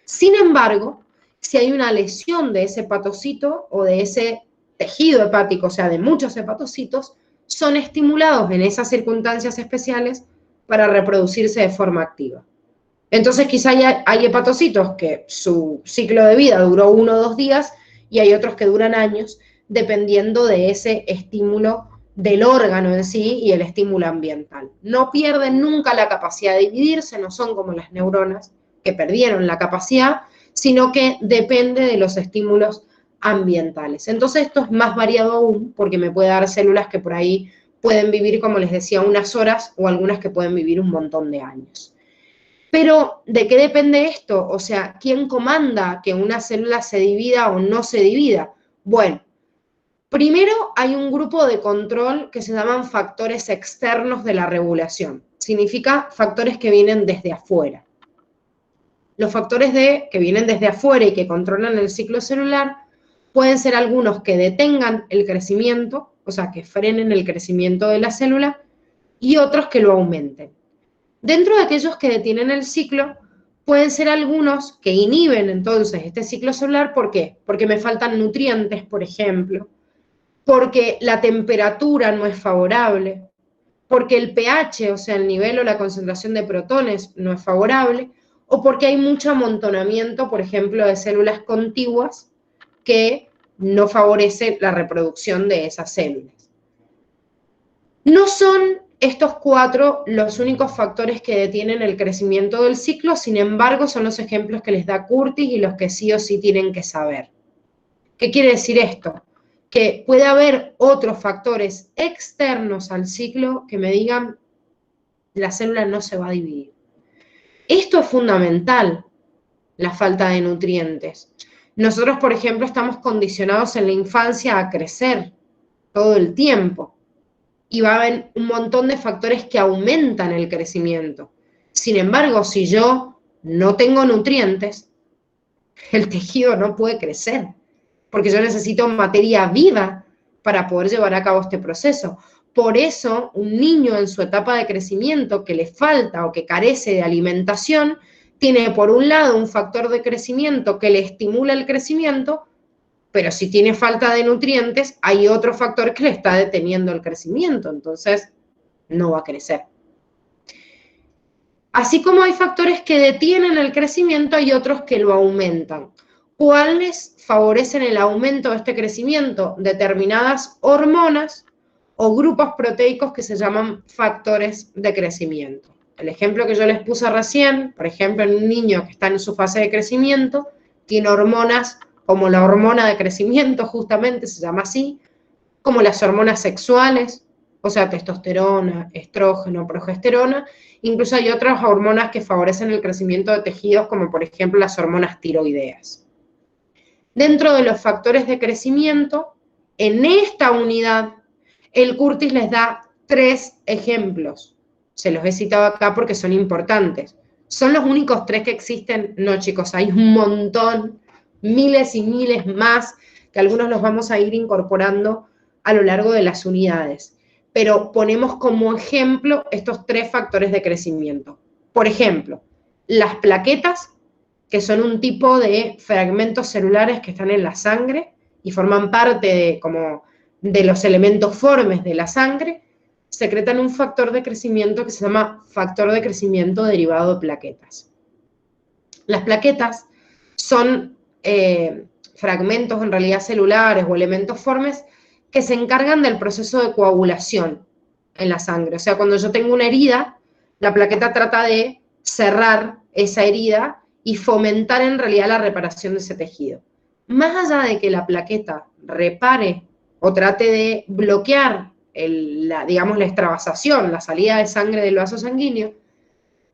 Sin embargo, si hay una lesión de ese hepatocito o de ese tejido hepático, o sea, de muchos hepatocitos, son estimulados en esas circunstancias especiales para reproducirse de forma activa. Entonces quizá hay hepatocitos que su ciclo de vida duró 1 o 2 días y hay otros que duran años, dependiendo de ese estímulo del órgano en sí y el estímulo ambiental. No pierden nunca la capacidad de dividirse, no son como las neuronas que perdieron la capacidad, sino que depende de los estímulos ambientales. Entonces esto es más variado aún porque me puede dar células que por ahí pueden vivir, como les decía, unas horas o algunas que pueden vivir un montón de años. Pero, ¿de qué depende esto? O sea, ¿quién comanda que una célula se divida o no se divida? Bueno, primero hay un grupo de control que se llaman factores externos de la regulación. Significa factores que vienen desde afuera. Los factores que vienen desde afuera y que controlan el ciclo celular pueden ser algunos que detengan el crecimiento, o sea, que frenen el crecimiento de la célula, y otros que lo aumenten. Dentro de aquellos que detienen el ciclo, pueden ser algunos que inhiben entonces este ciclo celular. ¿Por qué? Porque me faltan nutrientes, por ejemplo, porque la temperatura no es favorable, porque el pH, o sea, el nivel o la concentración de protones no es favorable, o porque hay mucho amontonamiento, por ejemplo, de células contiguas que no favorece la reproducción de esas células. No son estos 4 los únicos factores que detienen el crecimiento del ciclo, sin embargo, son los ejemplos que les da Curtis y los que sí o sí tienen que saber. ¿Qué quiere decir esto? Que puede haber otros factores externos al ciclo que me digan la célula no se va a dividir. Esto es fundamental, la falta de nutrientes. Nosotros, por ejemplo, estamos condicionados en la infancia a crecer todo el tiempo. Y va a haber un montón de factores que aumentan el crecimiento. Sin embargo, si yo no tengo nutrientes, el tejido no puede crecer, porque yo necesito materia viva para poder llevar a cabo este proceso. Por eso, un niño en su etapa de crecimiento que le falta o que carece de alimentación, tiene por un lado un factor de crecimiento que le estimula el crecimiento, pero si tiene falta de nutrientes, hay otro factor que le está deteniendo el crecimiento, entonces no va a crecer. Así como hay factores que detienen el crecimiento, hay otros que lo aumentan. ¿Cuáles favorecen el aumento de este crecimiento? Determinadas hormonas o grupos proteicos que se llaman factores de crecimiento. El ejemplo que yo les puse recién, por ejemplo, en un niño que está en su fase de crecimiento, tiene hormonas como la hormona de crecimiento, justamente se llama así, como las hormonas sexuales, o sea, testosterona, estrógeno, progesterona. Incluso hay otras hormonas que favorecen el crecimiento de tejidos, como por ejemplo las hormonas tiroideas. Dentro de los factores de crecimiento, en esta unidad, el Curtis les da 3 ejemplos. Se los he citado acá porque son importantes. ¿Son los únicos 3 que existen? No, chicos, hay un montón, miles y miles más, que algunos los vamos a ir incorporando a lo largo de las unidades. Pero ponemos como ejemplo estos 3 factores de crecimiento. Por ejemplo, las plaquetas, que son un tipo de fragmentos celulares que están en la sangre y forman parte de los elementos formes de la sangre, secretan un factor de crecimiento que se llama factor de crecimiento derivado de plaquetas. Las plaquetas son fragmentos en realidad celulares o elementos formes que se encargan del proceso de coagulación en la sangre. O sea, cuando yo tengo una herida, la plaqueta trata de cerrar esa herida y fomentar en realidad la reparación de ese tejido. Más allá de que la plaqueta repare o trate de bloquear digamos, la extravasación, la salida de sangre del vaso sanguíneo,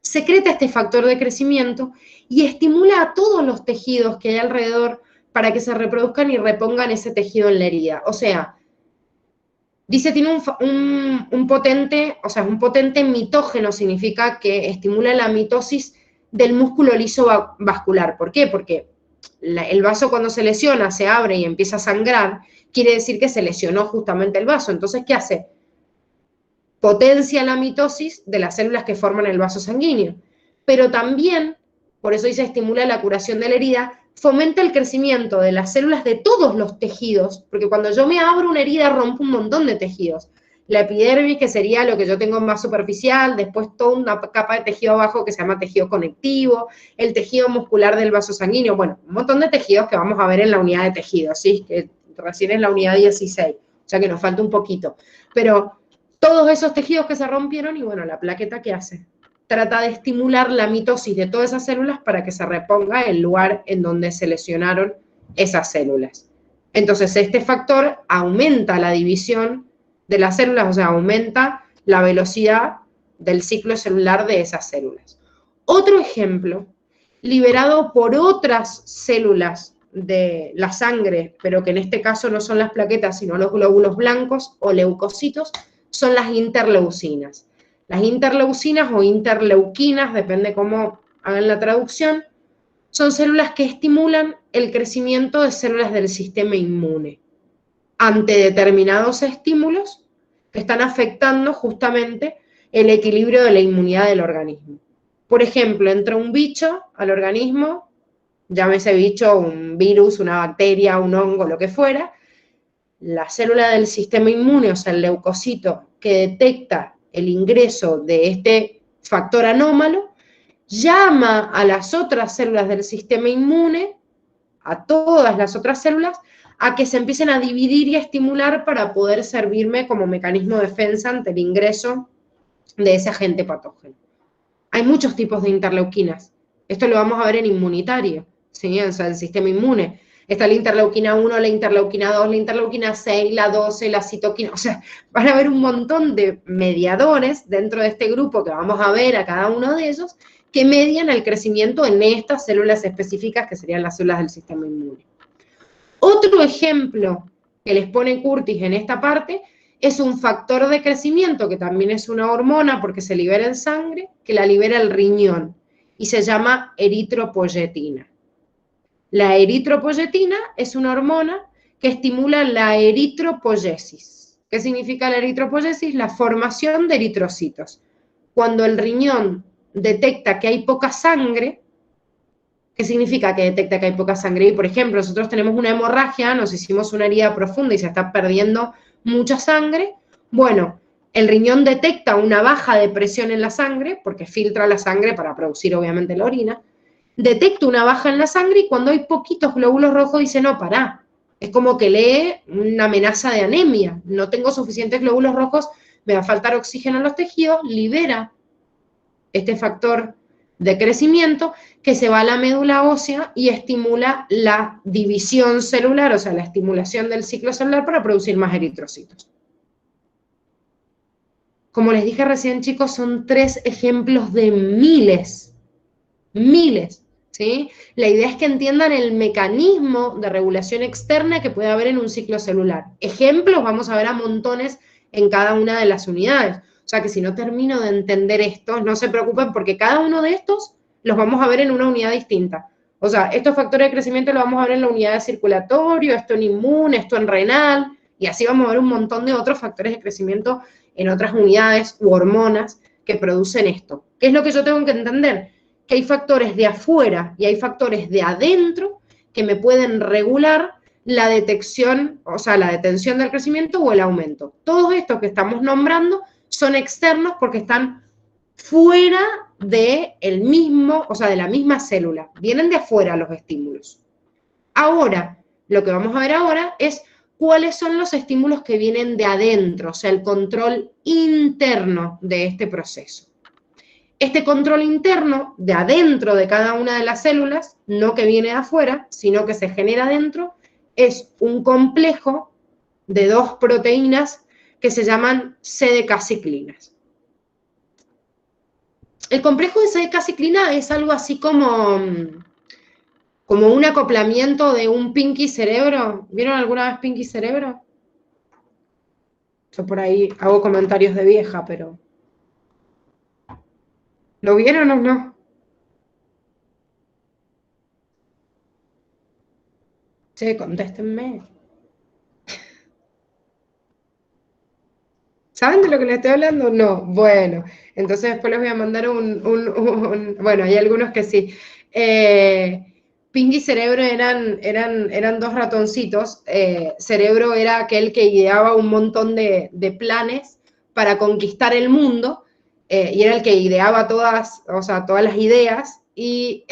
secreta este factor de crecimiento y estimula a todos los tejidos que hay alrededor para que se reproduzcan y repongan ese tejido en la herida. O sea, dice, tiene un potente, o sea, un potente mitógeno, significa que estimula la mitosis del músculo liso vascular. ¿Por qué? Porque el vaso cuando se lesiona, se abre y empieza a sangrar, quiere decir que se lesionó justamente el vaso. Entonces, ¿qué hace? Potencia la mitosis de las células que forman el vaso sanguíneo. Pero también, por eso dice, estimula la curación de la herida, fomenta el crecimiento de las células de todos los tejidos, porque cuando yo me abro una herida rompo un montón de tejidos. La epidermis, que sería lo que yo tengo más superficial, después toda una capa de tejido abajo que se llama tejido conectivo, el tejido muscular del vaso sanguíneo, bueno, un montón de tejidos que vamos a ver en la unidad de tejidos, ¿sí? Que recién es la unidad 16, o sea que nos falta un poquito. Pero todos esos tejidos que se rompieron y bueno, la plaqueta, ¿qué hace? Trata de estimular la mitosis de todas esas células para que se reponga el lugar en donde se lesionaron esas células. Entonces, este factor aumenta la división de las células, o sea, aumenta la velocidad del ciclo celular de esas células. Otro ejemplo, liberado por otras células de la sangre, pero que en este caso no son las plaquetas, sino los glóbulos blancos o leucocitos, son las interleucinas. Las interleucinas o interleuquinas, depende cómo hagan la traducción, son células que estimulan el crecimiento de células del sistema inmune ante determinados estímulos que están afectando justamente el equilibrio de la inmunidad del organismo. Por ejemplo, entra un bicho al organismo, llámese bicho, un virus, una bacteria, un hongo, lo que fuera, la célula del sistema inmune, o sea, el leucocito que detecta el ingreso de este factor anómalo, llama a las otras células del sistema inmune, a todas las otras células, a que se empiecen a dividir y a estimular para poder servirme como mecanismo de defensa ante el ingreso de ese agente patógeno. Hay muchos tipos de interleuquinas. Esto lo vamos a ver en inmunitario, ¿sí? O sea, el sistema inmune. Está la interleuquina 1, la interleuquina 2, la interleuquina 6, la 12, la citoquina. O sea, van a haber un montón de mediadores dentro de este grupo que vamos a ver a cada uno de ellos que median el crecimiento en estas células específicas que serían las células del sistema inmune. Otro ejemplo que les pone Curtis en esta parte es un factor de crecimiento que también es una hormona porque se libera en sangre, que la libera el riñón y se llama eritropoyetina. La eritropoyetina es una hormona que estimula la eritropoyesis. ¿Qué significa la eritropoyesis? La formación de eritrocitos. Cuando el riñón detecta que hay poca sangre, ¿qué significa que detecta que hay poca sangre? Y, por ejemplo, nosotros tenemos una hemorragia, nos hicimos una herida profunda y se está perdiendo mucha sangre. Bueno, El riñón detecta una baja de presión en la sangre, porque filtra la sangre para producir obviamente la orina, detecta una baja en la sangre y cuando hay poquitos glóbulos rojos dice, no, pará. Es como que lee una amenaza de anemia. No tengo suficientes glóbulos rojos, me va a faltar oxígeno en los tejidos, libera este factor de crecimiento que se va a la médula ósea y estimula la división celular, o sea, la estimulación del ciclo celular para producir más eritrocitos. Como les dije recién, chicos, son 3 ejemplos de miles, ¿sí? La idea es que entiendan el mecanismo de regulación externa que puede haber en un ciclo celular. Ejemplos vamos a ver a montones en cada una de las unidades. O sea que si no termino de entender esto, no se preocupen porque cada uno de estos los vamos a ver en una unidad distinta. O sea, estos factores de crecimiento los vamos a ver en la unidad de circulatorio, esto en inmune, esto en renal, y así vamos a ver un montón de otros factores de crecimiento en otras unidades u hormonas que producen esto. ¿Qué es lo que yo tengo que entender? Que hay factores de afuera y hay factores de adentro que me pueden regular la detección, o sea, la detención del crecimiento o el aumento. Todos estos que estamos nombrando son externos porque están fuera de el mismo, o sea, de la misma célula. Vienen de afuera los estímulos. Ahora, lo que vamos a ver ahora es cuáles son los estímulos que vienen de adentro, o sea, el control interno de este proceso. Este control interno de adentro de cada una de las células, no que viene de afuera, sino que se genera adentro, es un complejo de 2 proteínas que se llaman CDK-ciclinas. El complejo de CDK-ciclina es algo así como un acoplamiento de un Pinky cerebro. ¿Vieron alguna vez Pinky cerebro? Yo por ahí hago comentarios de vieja, pero... ¿Lo vieron o no? Che, contéstenme. ¿Saben de lo que les estoy hablando? No. Bueno, entonces después les voy a mandar bueno, hay algunos que sí. Pinky y Cerebro eran 2 ratoncitos. Cerebro era aquel que ideaba un montón de planes para conquistar el mundo, y era el que ideaba todas las ideas, y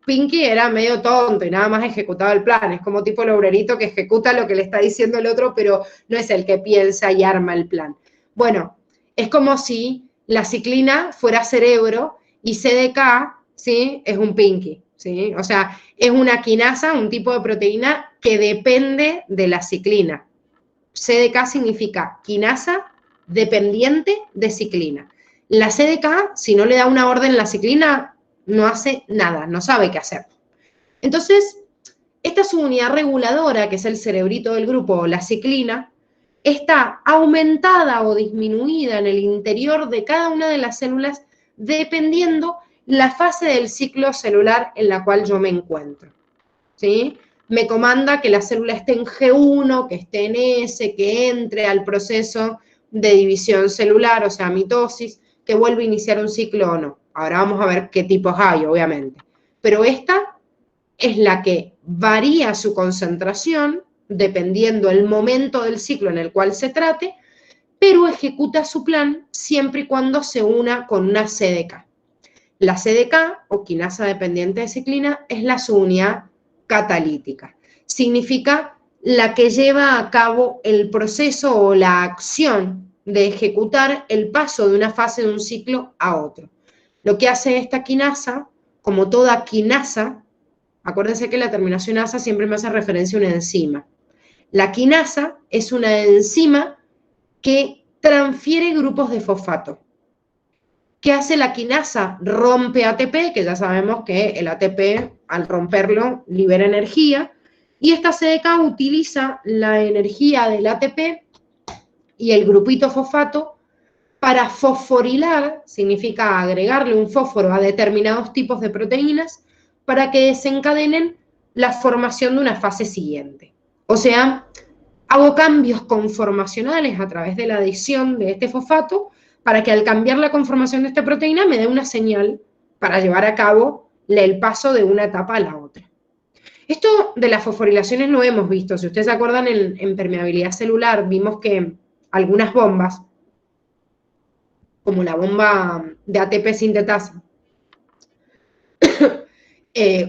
Pinky era medio tonto y nada más ejecutaba el plan. Es como tipo el obrerito que ejecuta lo que le está diciendo el otro, pero no es el que piensa y arma el plan. Bueno, es como si la ciclina fuera cerebro y CDK, ¿sí? Es un Pinky, ¿sí? O sea, es una quinasa, un tipo de proteína que depende de la ciclina. CDK significa quinasa dependiente de ciclina. La CDK, si no le da una orden a la ciclina, no hace nada, no sabe qué hacer. Entonces, esta subunidad reguladora, que es el cerebrito del grupo, la ciclina, está aumentada o disminuida en el interior de cada una de las células dependiendo la fase del ciclo celular en la cual yo me encuentro, ¿sí? Me comanda que la célula esté en G1, que esté en S, que entre al proceso de división celular, o sea, mitosis, que vuelva a iniciar un ciclo o no. Ahora vamos a ver qué tipos hay, obviamente. Pero esta es la que varía su concentración dependiendo el momento del ciclo en el cual se trate, pero ejecuta su plan siempre y cuando se una con una CDK. La CDK, o quinasa dependiente de ciclina, es la subunidad catalítica. Significa la que lleva a cabo el proceso o la acción de ejecutar el paso de una fase de un ciclo a otro. Lo que hace esta quinasa, como toda quinasa, acuérdense que la terminación asa siempre me hace referencia a una enzima. La quinasa es una enzima que transfiere grupos de fosfato. ¿Qué hace la quinasa? Rompe ATP, que ya sabemos que el ATP, al romperlo, libera energía, y esta CDK utiliza la energía del ATP y el grupito fosfato para fosforilar, significa agregarle un fósforo a determinados tipos de proteínas, para que desencadenen la formación de una fase siguiente. O sea, hago cambios conformacionales a través de la adición de este fosfato para que al cambiar la conformación de esta proteína me dé una señal para llevar a cabo el paso de una etapa a la otra. Esto de las fosforilaciones lo hemos visto. Si ustedes se acuerdan, en permeabilidad celular vimos que algunas bombas como la bomba de ATP sintetasa,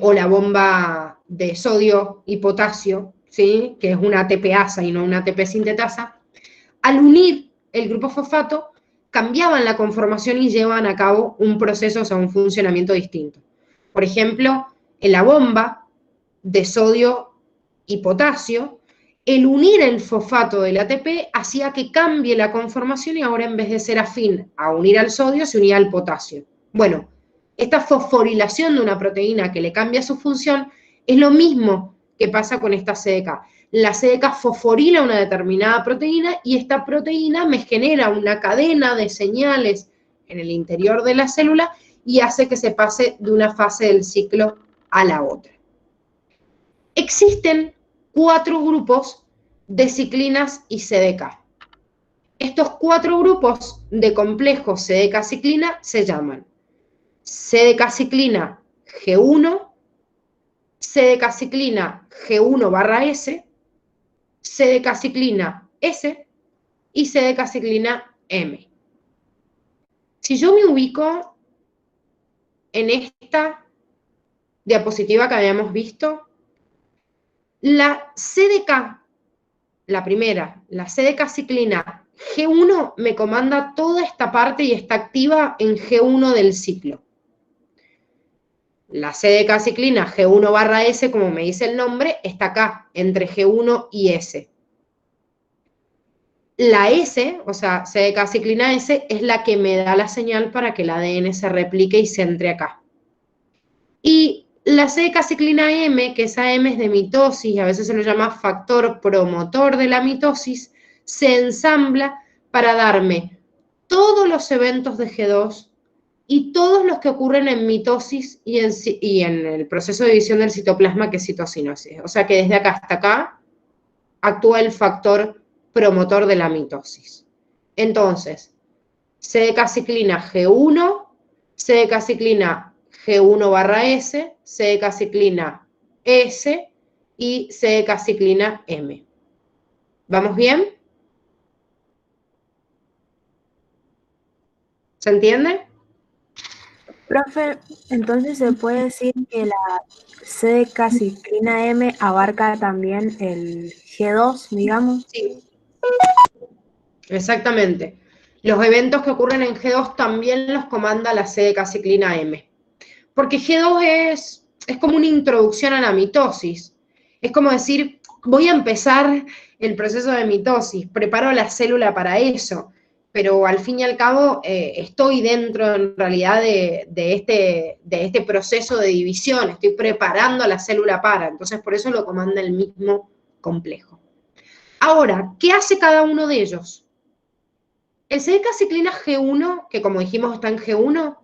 o la bomba de sodio y potasio, ¿sí? Que es una ATPasa y no una ATP sintetasa, al unir el grupo fosfato, cambiaban la conformación y llevan a cabo un proceso, o sea, un funcionamiento distinto. Por ejemplo, en la bomba de sodio y potasio, el unir el fosfato del ATP hacía que cambie la conformación y ahora en vez de ser afín a unir al sodio, se unía al potasio. Bueno, esta fosforilación de una proteína que le cambia su función es lo mismo que pasa con esta CDK. La CDK fosforila una determinada proteína y esta proteína me genera una cadena de señales en el interior de la célula y hace que se pase de una fase del ciclo a la otra. Existen 4 grupos de ciclinas y CDK. Estos 4 grupos de complejos CDK-ciclina se llaman CDK-ciclina G1, CDK-ciclina G1/S, CDK-ciclina S y CDK-ciclina M. Si yo me ubico en esta diapositiva que habíamos visto, la CDK, la primera, la CDK-ciclina G1 me comanda toda esta parte y está activa en G1 del ciclo. La CDK-ciclina G1/S, como me dice el nombre, está acá, entre G1 y S. La S, o sea, CDK-ciclina S, es la que me da la señal para que el ADN se replique y se entre acá. Y la CDK-ciclina M, que esa M es de mitosis, a veces se lo llama factor promotor de la mitosis, se ensambla para darme todos los eventos de G2 y todos los que ocurren en mitosis y en el proceso de división del citoplasma, que es citocinosis. O sea que desde acá hasta acá actúa el factor promotor de la mitosis. Entonces, CDK-ciclina G1, CDK-ciclina G1/S, CDK-ciclina S y CDK-ciclina M. ¿Vamos bien? ¿Se entiende? Profe, entonces se puede decir que la CDK-ciclina M abarca también el G2, digamos. Sí, exactamente. Los eventos que ocurren en G2 también los comanda la CDK-ciclina M. Porque G2 es como una introducción a la mitosis. Es como decir, voy a empezar el proceso de mitosis, preparo la célula para eso, pero al fin y al cabo estoy dentro en realidad de este proceso de división, estoy preparando a la célula para, entonces por eso lo comanda el mismo complejo. Ahora, ¿qué hace cada uno de ellos? El CDK-ciclina G1, que como dijimos está en G1,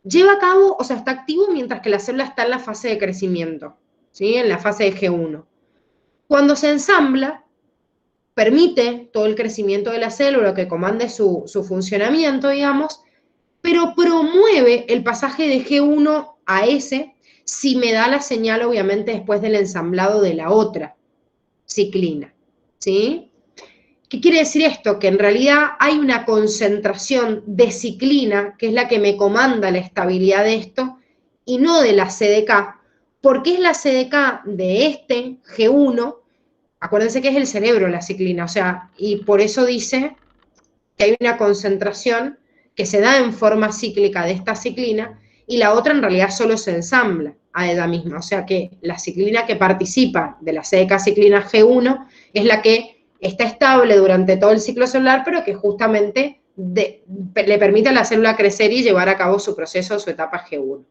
lleva a cabo, o sea, está activo mientras que la célula está en la fase de crecimiento, ¿sí? En la fase de G1. Cuando se ensambla, permite todo el crecimiento de la célula, que comande su funcionamiento, digamos, pero promueve el pasaje de G1 a S si me da la señal, obviamente, después del ensamblado de la otra ciclina, ¿sí? ¿Qué quiere decir esto? Que en realidad hay una concentración de ciclina, que es la que me comanda la estabilidad de esto, y no de la CDK, porque es la CDK de este G1, acuérdense que es el cerebro la ciclina, o sea, y por eso dice que hay una concentración que se da en forma cíclica de esta ciclina, y la otra en realidad solo se ensambla a ella misma, o sea que la ciclina que participa de la CDK-ciclina G1 es la que está estable durante todo el ciclo celular, pero que justamente le permite a la célula crecer y llevar a cabo su proceso, su etapa G1.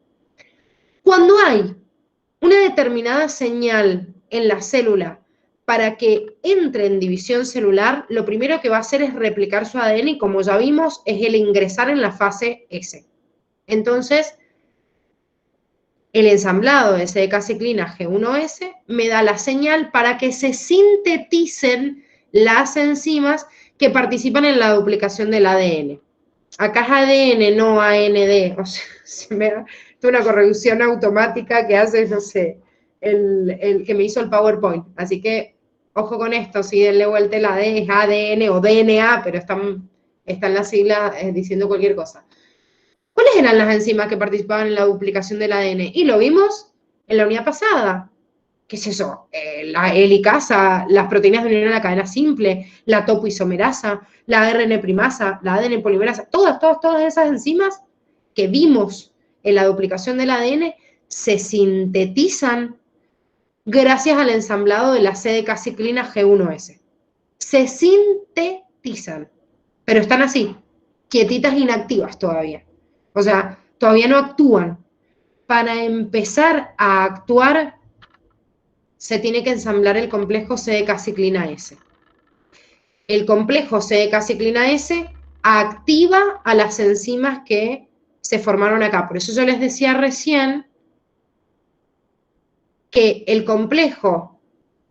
Cuando hay una determinada señal en la célula para que entre en división celular, lo primero que va a hacer es replicar su ADN y, como ya vimos, es el ingresar en la fase S. Entonces, el ensamblado de CDK-ciclina G1S me da la señal para que se sinteticen las enzimas que participan en la duplicación del ADN. Acá es ADN, no AND. O sea, se me da una corrección automática que hace, no sé, el que me hizo el PowerPoint. Así que, ojo con esto, si denle vuelta la D es ADN o DNA, pero están está en la sigla diciendo cualquier cosa. ¿Cuáles eran las enzimas que participaban en la duplicación del ADN? Y lo vimos en la unidad pasada. ¿Qué es eso? La helicasa, las proteínas de unión en la cadena simple, la topoisomerasa, la ARN primasa, la ADN polimerasa, todas esas enzimas que vimos en la duplicación del ADN se sintetizan gracias al ensamblado de la CDK-ciclina G1S. Se sintetizan, pero están así, quietitas, inactivas todavía. O sea, todavía no actúan. Para empezar a actuar, se tiene que ensamblar el complejo CDK-ciclina S. El complejo CDK-ciclina S activa a las enzimas que se formaron acá. Por eso yo les decía recién que el complejo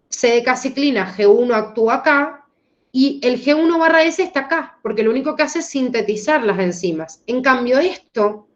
CDK-ciclina G1 actúa acá y el G1/S está acá, porque lo único que hace es sintetizar las enzimas. En cambio, esto,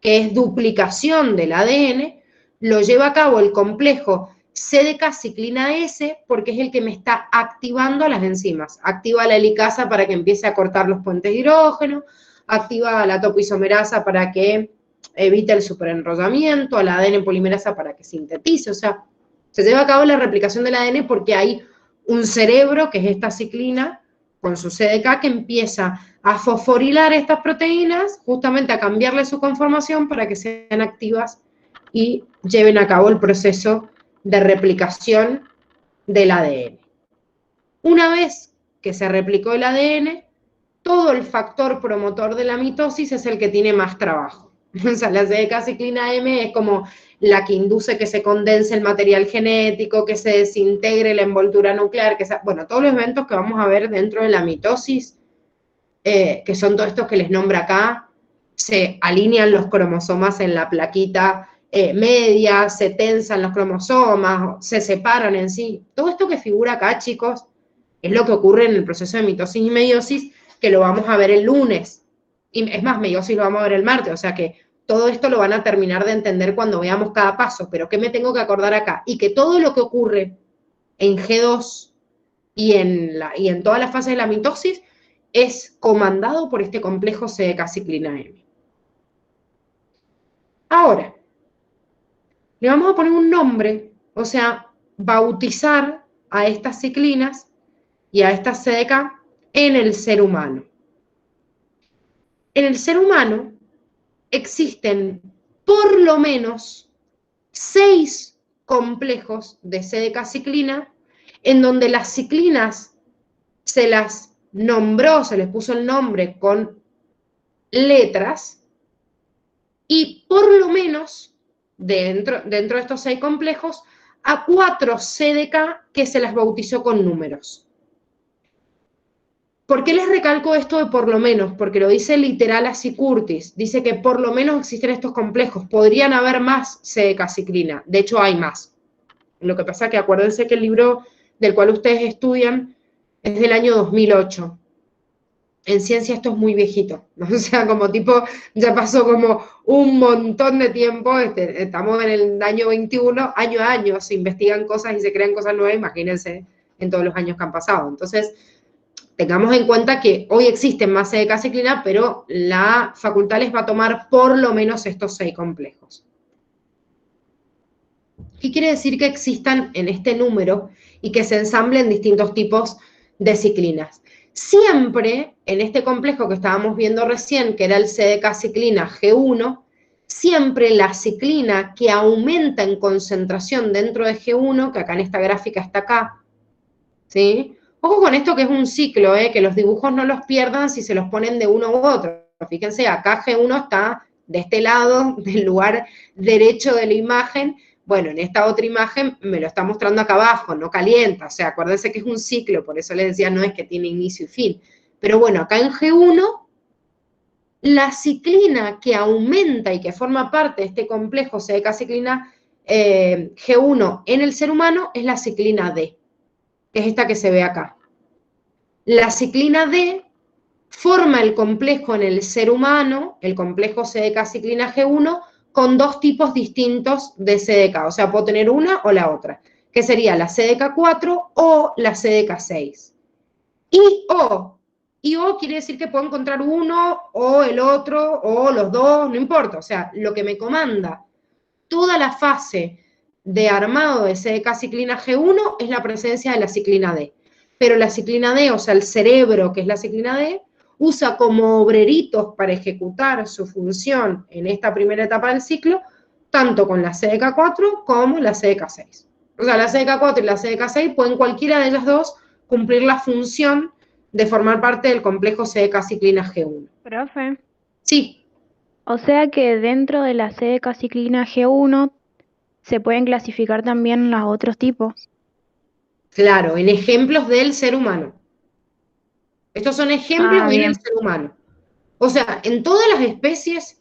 que es duplicación del ADN, lo lleva a cabo el complejo CDK-ciclina S, porque es el que me está activando a las enzimas. Activa la helicasa para que empiece a cortar los puentes de hidrógeno, activa la topoisomerasa para que evite el superenrollamiento, a la ADN polimerasa para que sintetice. O sea, se lleva a cabo la replicación del ADN porque hay un cerebro, que es esta ciclina, con su CDK, que empieza a fosforilar estas proteínas, justamente a cambiarle su conformación para que sean activas y lleven a cabo el proceso de replicación del ADN. Una vez que se replicó el ADN, todo el factor promotor de la mitosis es el que tiene más trabajo. O sea, la CDK-ciclina M es como la que induce que se condense el material genético, que se desintegre la envoltura nuclear, bueno, todos los eventos que vamos a ver dentro de la mitosis, que son todos estos que les nombro acá, se alinean los cromosomas en la plaquita media, se tensan los cromosomas, se separan en sí. Todo esto que figura acá, chicos, es lo que ocurre en el proceso de mitosis y meiosis, que lo vamos a ver el lunes. Y es más, meiosis lo vamos a ver el martes, o sea que todo esto lo van a terminar de entender cuando veamos cada paso, pero ¿qué me tengo que acordar acá? Y que todo lo que ocurre en G2 y en todas las fases de la mitosis es comandado por este complejo CDK-ciclina M. Ahora, le vamos a poner un nombre, o sea, bautizar a estas ciclinas y a estas CDK en el ser humano. En el ser humano existen por lo menos 6 complejos de CDK-ciclina en donde las ciclinas se las nombró, se les puso el nombre con letras y por lo menos dentro de estos 6 complejos a 4 CDK que se las bautizó con números. ¿Por qué les recalco esto de por lo menos? Porque lo dice literal así Curtis. Dice que por lo menos existen estos complejos. Podrían haber más CDK-ciclina. De hecho, hay más. Lo que pasa es que acuérdense que el libro del cual ustedes estudian es del año 2008. En ciencia esto es muy viejito. O sea, como tipo, ya pasó como un montón de tiempo. Estamos en el año 21, año a año. Se investigan cosas y se crean cosas nuevas. Imagínense en todos los años que han pasado. Entonces, tengamos en cuenta que hoy existen más CDK-ciclina, pero la facultad les va a tomar por lo menos estos 6 complejos. ¿Qué quiere decir que existan en este número y que se ensamblen distintos tipos de ciclinas? Siempre en este complejo que estábamos viendo recién, que era el CDK-ciclina G1, siempre la ciclina que aumenta en concentración dentro de G1, que acá en esta gráfica está acá, ¿sí? Ojo con esto que es un ciclo, que los dibujos no los pierdan si se los ponen de uno u otro. Fíjense, acá G1 está de este lado, del lugar derecho de la imagen. Bueno, en esta otra imagen me lo está mostrando acá abajo, no calienta. O sea, acuérdense que es un ciclo, por eso les decía, no es que tiene inicio y fin. Pero bueno, acá en G1, la ciclina que aumenta y que forma parte de este complejo CDK-ciclina G1 en el ser humano es la ciclina D. Es esta que se ve acá. La ciclina D forma el complejo en el ser humano, el complejo CDK-ciclina G1, con 2 tipos distintos de CDK. O sea, puedo tener una o la otra, que sería la CDK4 o la CDK6. Y o Y O quiere decir que puedo encontrar uno, o el otro, o los dos, no importa. O sea, lo que me comanda toda la fase de armado de CDK-ciclina G1 es la presencia de la ciclina D. Pero la ciclina D, o sea, el cerebro, que es la ciclina D, usa como obreritos para ejecutar su función en esta primera etapa del ciclo, tanto con la CDK4 como la CDK6. O sea, la CDK4 y la CDK6 pueden cualquiera de ellas dos cumplir la función de formar parte del complejo CDK-ciclina G1. Profe. Sí. O sea que dentro de la CDK-ciclina G1 se pueden clasificar también los otros tipos. Claro, en ejemplos del ser humano. Estos son ejemplos del ser humano. O sea, en todas las especies,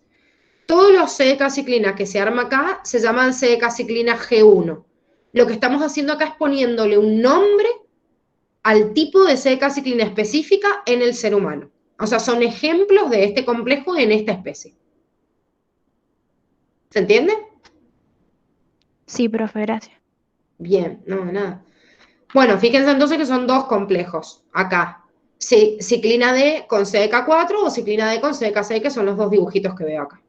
todos los CDK-ciclinas que se arma acá se llaman CDK-ciclina G1. Lo que estamos haciendo acá es poniéndole un nombre al tipo de CDK-ciclina específica en el ser humano. O sea, son ejemplos de este complejo en esta especie. ¿Se entiende? Sí, profe, gracias. Bien, no, nada. Bueno, fíjense entonces que son dos complejos acá. Sí, ciclina D con CDK4 o ciclina D con CDK6, que son los dos dibujitos que veo acá.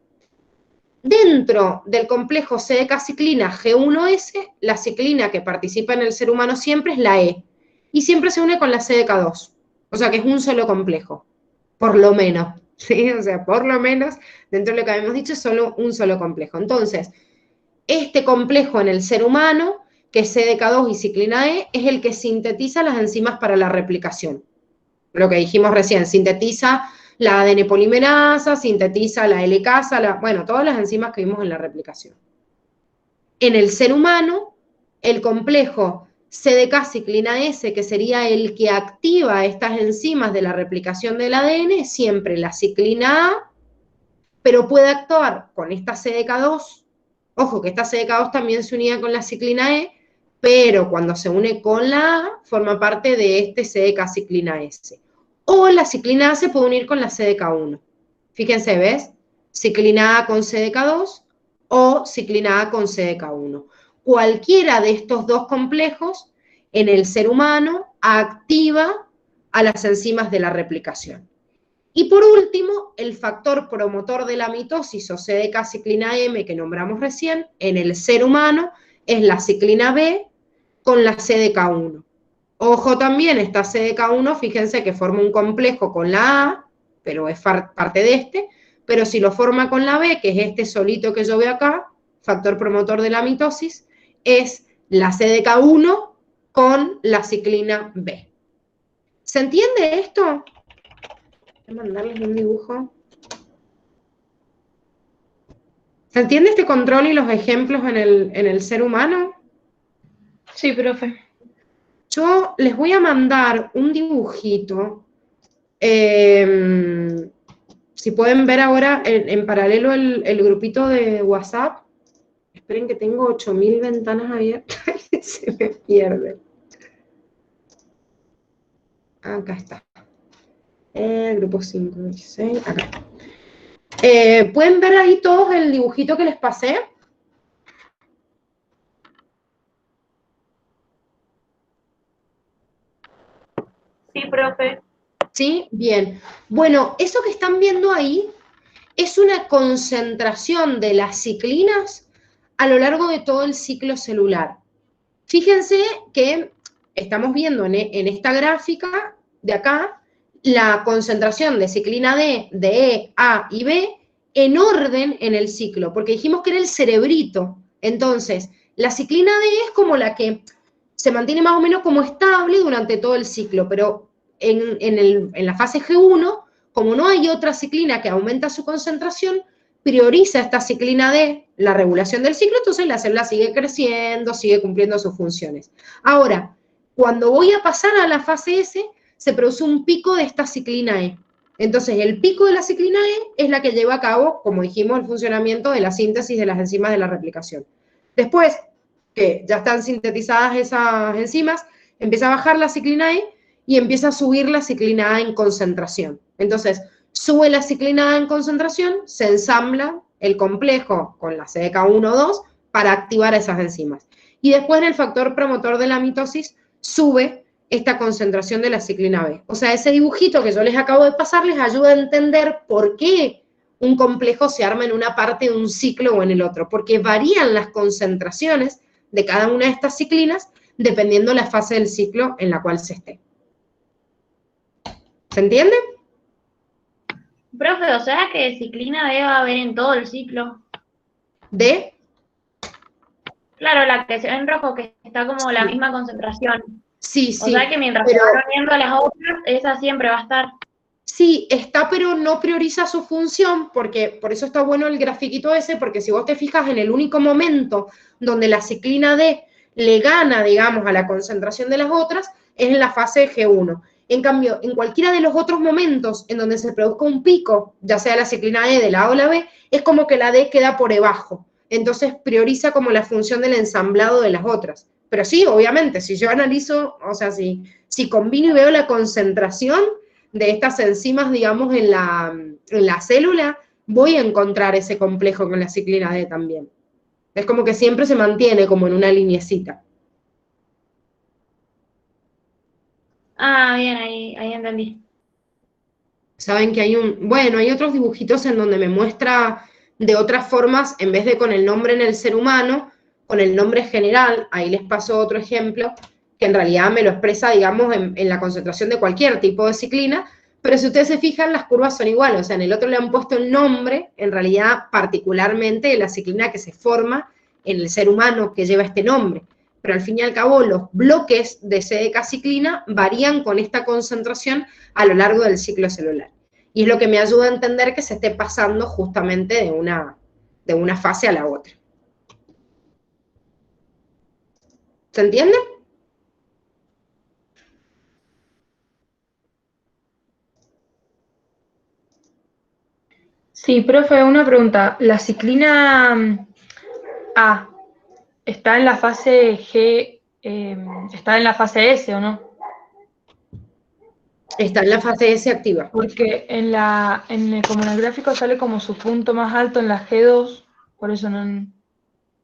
Dentro del complejo CDK-ciclina G1S, la ciclina que participa en el ser humano siempre es la E. Y siempre se une con la CDK2. O sea que es un solo complejo. Por lo menos. ¿Sí? O sea, por lo menos, dentro de lo que habíamos dicho, es solo un solo complejo. Entonces, este complejo en el ser humano, que es CDK2 y ciclina E, es el que sintetiza las enzimas para la replicación. Lo que dijimos recién, sintetiza la ADN polimerasa, sintetiza la L-casa, bueno, todas las enzimas que vimos en la replicación. En el ser humano, el complejo CDK-ciclina S, que sería el que activa estas enzimas de la replicación del ADN, es siempre la ciclina A, pero puede actuar con esta CDK2. Ojo, que esta CDK2 también se unía con la ciclina E, pero cuando se une con la A, forma parte de este CDK-ciclina S. O la ciclina A se puede unir con la CDK1. Fíjense, ¿ves? Ciclina A con CDK2 o ciclina A con CDK1. Cualquiera de estos dos complejos en el ser humano activa a las enzimas de la replicación. Y por último, el factor promotor de la mitosis o CDK-ciclina M que nombramos recién, en el ser humano es la ciclina B con la CDK1. Ojo también, esta CDK1, fíjense que forma un complejo con la A, pero es parte de este, pero si lo forma con la B, que es este solito que yo veo acá, factor promotor de la mitosis, es la CDK1 con la ciclina B. ¿Se entiende esto? Voy a mandarles un dibujo. ¿Se entiende este control y los ejemplos en el ser humano? Sí, profe. Yo les voy a mandar un dibujito. Si pueden ver ahora en paralelo el grupito de WhatsApp. Esperen que tengo 8000 ventanas abiertas y se me pierde. Acá está. Grupo 5, 16, acá. ¿Pueden ver ahí todos el dibujito que les pasé? Sí, profe. Sí, bien. Bueno, eso que están viendo ahí es una concentración de las ciclinas a lo largo de todo el ciclo celular. Fíjense que estamos viendo en esta gráfica de acá la concentración de ciclina D, de E, A y B en orden en el ciclo, porque dijimos que era el cerebrito. Entonces, la ciclina D es como la que se mantiene más o menos como estable durante todo el ciclo, pero en la fase G1, como no hay otra ciclina que aumenta su concentración, prioriza esta ciclina D la regulación del ciclo, entonces la célula sigue creciendo, sigue cumpliendo sus funciones. Ahora, cuando voy a pasar a la fase S, se produce un pico de esta ciclina E. Entonces, el pico de la ciclina E es la que lleva a cabo, como dijimos, el funcionamiento de la síntesis de las enzimas de la replicación. Después, que ya están sintetizadas esas enzimas, empieza a bajar la ciclina E y empieza a subir la ciclina A en concentración. Entonces, sube la ciclina A en concentración, se ensambla el complejo con la CDK1-2 para activar esas enzimas. Y después en el factor promotor de la mitosis sube esta concentración de la ciclina B. O sea, ese dibujito que yo les acabo de pasar les ayuda a entender por qué un complejo se arma en una parte de un ciclo o en el otro, porque varían las concentraciones de cada una de estas ciclinas dependiendo la fase del ciclo en la cual se esté. ¿Se entiende? Profe, o sea que ciclina B va a haber en todo el ciclo. ¿De? Claro, la que se ve en rojo, que está como la misma concentración. Sí, sí. O sea que mientras se van uniendo las otras, esa siempre va a estar. Sí, está, pero no prioriza su función, porque por eso está bueno el grafiquito ese, porque si vos te fijas en el único momento donde la ciclina D le gana, digamos, a la concentración de las otras, es en la fase G1. En cambio, en cualquiera de los otros momentos en donde se produzca un pico, ya sea la ciclina E de la A o la B, es como que la D queda por debajo. Entonces prioriza como la función del ensamblado de las otras. Pero sí, obviamente, si yo analizo, o sea, si combino y veo la concentración de estas enzimas, digamos, en la célula, voy a encontrar ese complejo con la ciclina D también. Es como que siempre se mantiene como en una lineecita. Ah, bien, ahí entendí. Saben que hay hay otros dibujitos en donde me muestra de otras formas, en vez de con el nombre en el ser humano, con el nombre general. Ahí les paso otro ejemplo, que en realidad me lo expresa, digamos, en la concentración de cualquier tipo de ciclina, pero si ustedes se fijan, las curvas son iguales. O sea, en el otro le han puesto el nombre, en realidad, particularmente de la ciclina que se forma en el ser humano que lleva este nombre. Pero al fin y al cabo los bloques de CDK-ciclina varían con esta concentración a lo largo del ciclo celular. Y es lo que me ayuda a entender que se esté pasando justamente de una fase a la otra. ¿Se entiende? Sí, profe, una pregunta. ¿La ciclina A está en la fase G, está en la fase S o no? Está en la fase S activa. Porque como en el gráfico sale como su punto más alto en la G2, por eso no...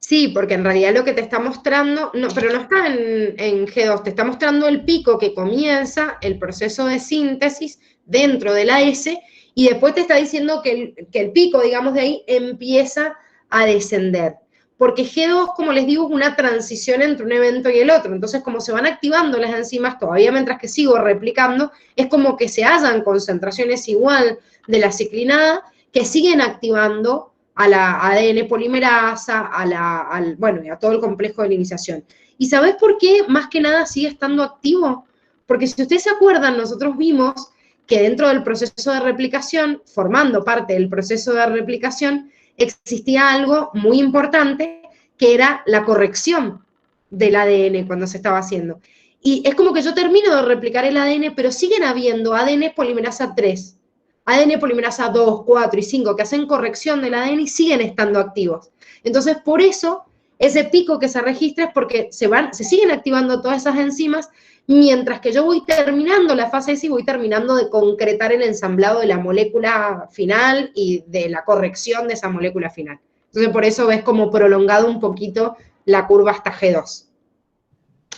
Sí, porque en realidad lo que te está mostrando, no, pero no está en G2, te está mostrando el pico que comienza el proceso de síntesis dentro de la S y después te está diciendo que el pico, digamos, de ahí empieza a descender. Porque G2, como les digo, es una transición entre un evento y el otro. Entonces, como se van activando las enzimas, todavía mientras que sigo replicando, es como que se hallan concentraciones igual de la ciclina A que siguen activando a la ADN polimerasa, y a todo el complejo de linización. ¿Y sabés por qué más que nada sigue estando activo? Porque si ustedes se acuerdan, nosotros vimos que dentro del proceso de replicación, formando parte del proceso de replicación, existía algo muy importante que era la corrección del ADN cuando se estaba haciendo. Y es como que yo termino de replicar el ADN, pero siguen habiendo ADN polimerasa 3, ADN polimerasa 2, 4 y 5 que hacen corrección del ADN y siguen estando activos. Entonces, por eso, ese pico que se registra es porque se siguen activando todas esas enzimas, mientras que yo voy terminando la fase S y voy terminando de concretar el ensamblado de la molécula final y de la corrección de esa molécula final. Entonces, por eso ves como prolongado un poquito la curva hasta G2.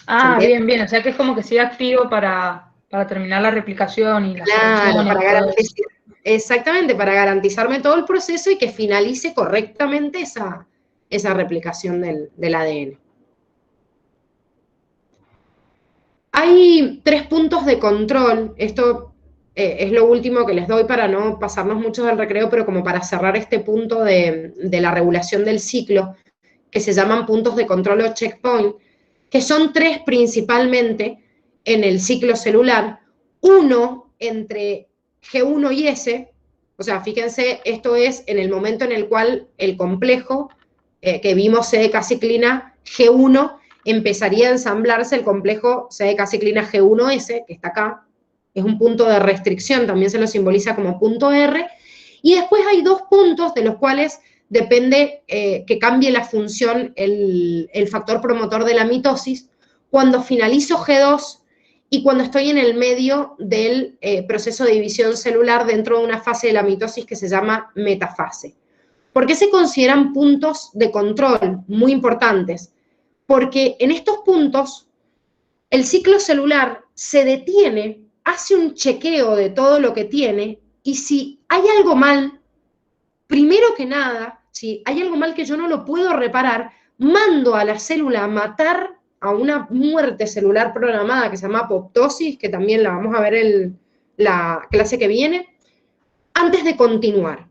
Ah, bien, bien. O sea que es como que sigue activo para terminar la replicación y la claro, para garantizar. Exactamente, para garantizarme todo el proceso y que finalice correctamente esa replicación del ADN. Hay 3 puntos de control. Esto es lo último que les doy para no pasarnos mucho del recreo, pero como para cerrar este punto de la regulación del ciclo, que se llaman puntos de control o checkpoint, que son 3 principalmente en el ciclo celular. Uno entre G1 y S, o sea, fíjense, esto es en el momento en el cual el complejo que vimos CDK-ciclina G1 empezaría a ensamblarse el complejo CDK-ciclina G1S, que está acá, es un punto de restricción, también se lo simboliza como punto R, y después hay 2 puntos de los cuales depende que cambie la función el factor promotor de la mitosis cuando finalizo G2 y cuando estoy en el medio del proceso de división celular dentro de una fase de la mitosis que se llama metafase. ¿Por qué se consideran puntos de control muy importantes? Porque en estos puntos el ciclo celular se detiene, hace un chequeo de todo lo que tiene, y si hay algo mal, primero que nada, si hay algo mal que yo no lo puedo reparar, mando a la célula a matar a una muerte celular programada que se llama apoptosis, que también la vamos a ver en la clase que viene, antes de continuar.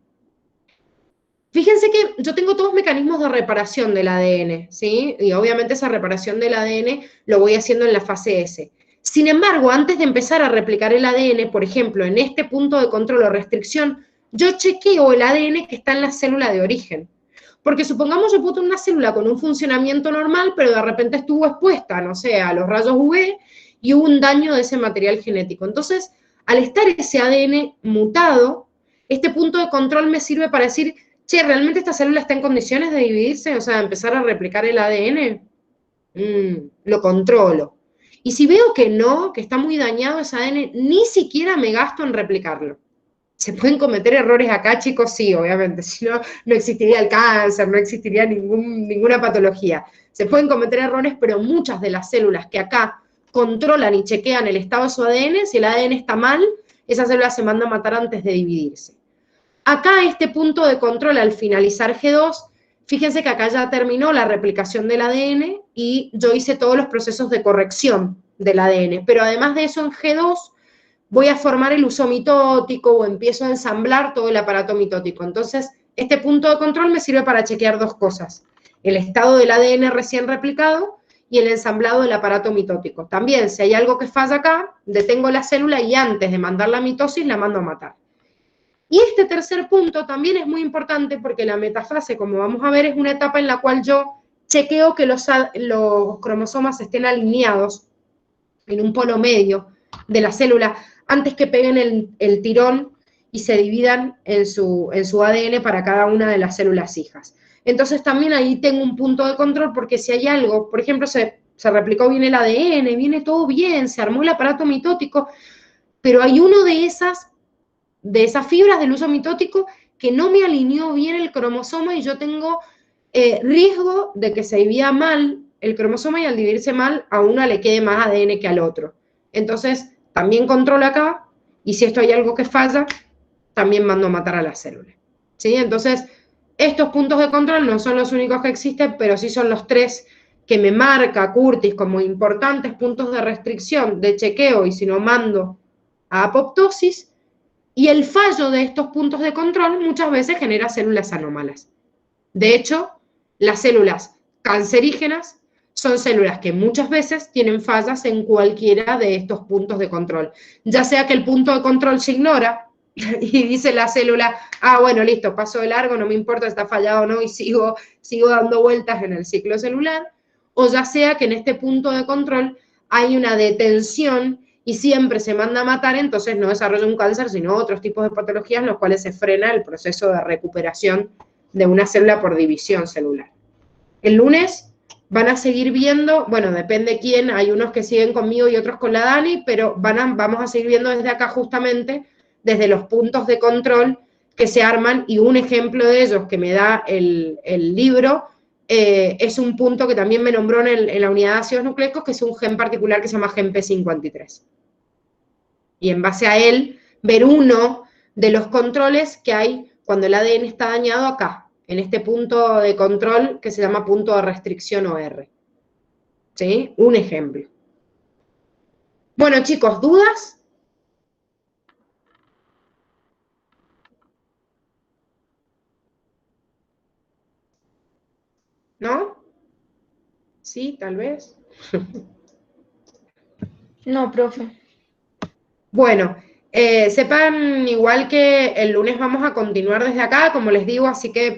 Fíjense que yo tengo todos mecanismos de reparación del ADN, ¿sí? Y obviamente esa reparación del ADN lo voy haciendo en la fase S. Sin embargo, antes de empezar a replicar el ADN, por ejemplo, en este punto de control o restricción, yo chequeo el ADN que está en la célula de origen. Porque supongamos yo puedo tener una célula con un funcionamiento normal, pero de repente estuvo expuesta, no sé, a los rayos UV y hubo un daño de ese material genético. Entonces, al estar ese ADN mutado, este punto de control me sirve para decir, che, ¿realmente esta célula está en condiciones de dividirse? O sea, empezar a replicar el ADN. Lo controlo. Y si veo que no, que está muy dañado ese ADN, ni siquiera me gasto en replicarlo. ¿Se pueden cometer errores acá, chicos? Sí, obviamente. Si no, no existiría el cáncer, no existiría ninguna patología. Se pueden cometer errores, pero muchas de las células que acá controlan y chequean el estado de su ADN, si el ADN está mal, esa célula se manda a matar antes de dividirse. Acá este punto de control al finalizar G2, fíjense que acá ya terminó la replicación del ADN y yo hice todos los procesos de corrección del ADN. Pero además de eso, en G2 voy a formar el uso mitótico o empiezo a ensamblar todo el aparato mitótico. Entonces, este punto de control me sirve para chequear dos cosas: el estado del ADN recién replicado y el ensamblado del aparato mitótico. También, si hay algo que falla acá, detengo la célula y antes de mandar la mitosis la mando a matar. Y este tercer punto también es muy importante porque la metafase, como vamos a ver, es una etapa en la cual yo chequeo que los cromosomas estén alineados en un polo medio de la célula antes que peguen el tirón y se dividan en su ADN para cada una de las células hijas. Entonces también ahí tengo un punto de control porque si hay algo, por ejemplo, se replicó bien el ADN, viene todo bien, se armó el aparato mitótico, pero hay uno de esas fibras del uso mitótico que no me alineó bien el cromosoma y yo tengo riesgo de que se divida mal el cromosoma y al dividirse mal a una le quede más ADN que al otro. Entonces, también controlo acá y si esto hay algo que falla, también mando a matar a la célula. ¿Sí? Entonces, estos puntos de control no son los únicos que existen, pero sí son los tres que me marca Curtis como importantes puntos de restricción, de chequeo y si no mando a apoptosis. Y el fallo de estos puntos de control muchas veces genera células anómalas. De hecho, las células cancerígenas son células que muchas veces tienen fallas en cualquiera de estos puntos de control. Ya sea que el punto de control se ignora y dice la célula, ah, bueno, listo, paso de largo, no me importa si está fallado o no y sigo dando vueltas en el ciclo celular, o ya sea que en este punto de control hay una detención y siempre se manda a matar, entonces no desarrolla un cáncer, sino otros tipos de patologías en los cuales se frena el proceso de recuperación de una célula por división celular. El lunes van a seguir viendo, bueno, depende quién, hay unos que siguen conmigo y otros con la Dani, pero vamos a seguir viendo desde acá justamente, desde los puntos de control que se arman, y un ejemplo de ellos que me da el libro, es un punto que también me nombró en la unidad de ácidos nucleicos, que es un gen particular que se llama gen P53. Y en base a él, ver uno de los controles que hay cuando el ADN está dañado acá, en este punto de control que se llama punto de restricción OR. ¿Sí? Un ejemplo. Bueno, chicos, ¿dudas? ¿No? Sí, tal vez. No, profe. Bueno, sepan igual que el lunes vamos a continuar desde acá, como les digo, así que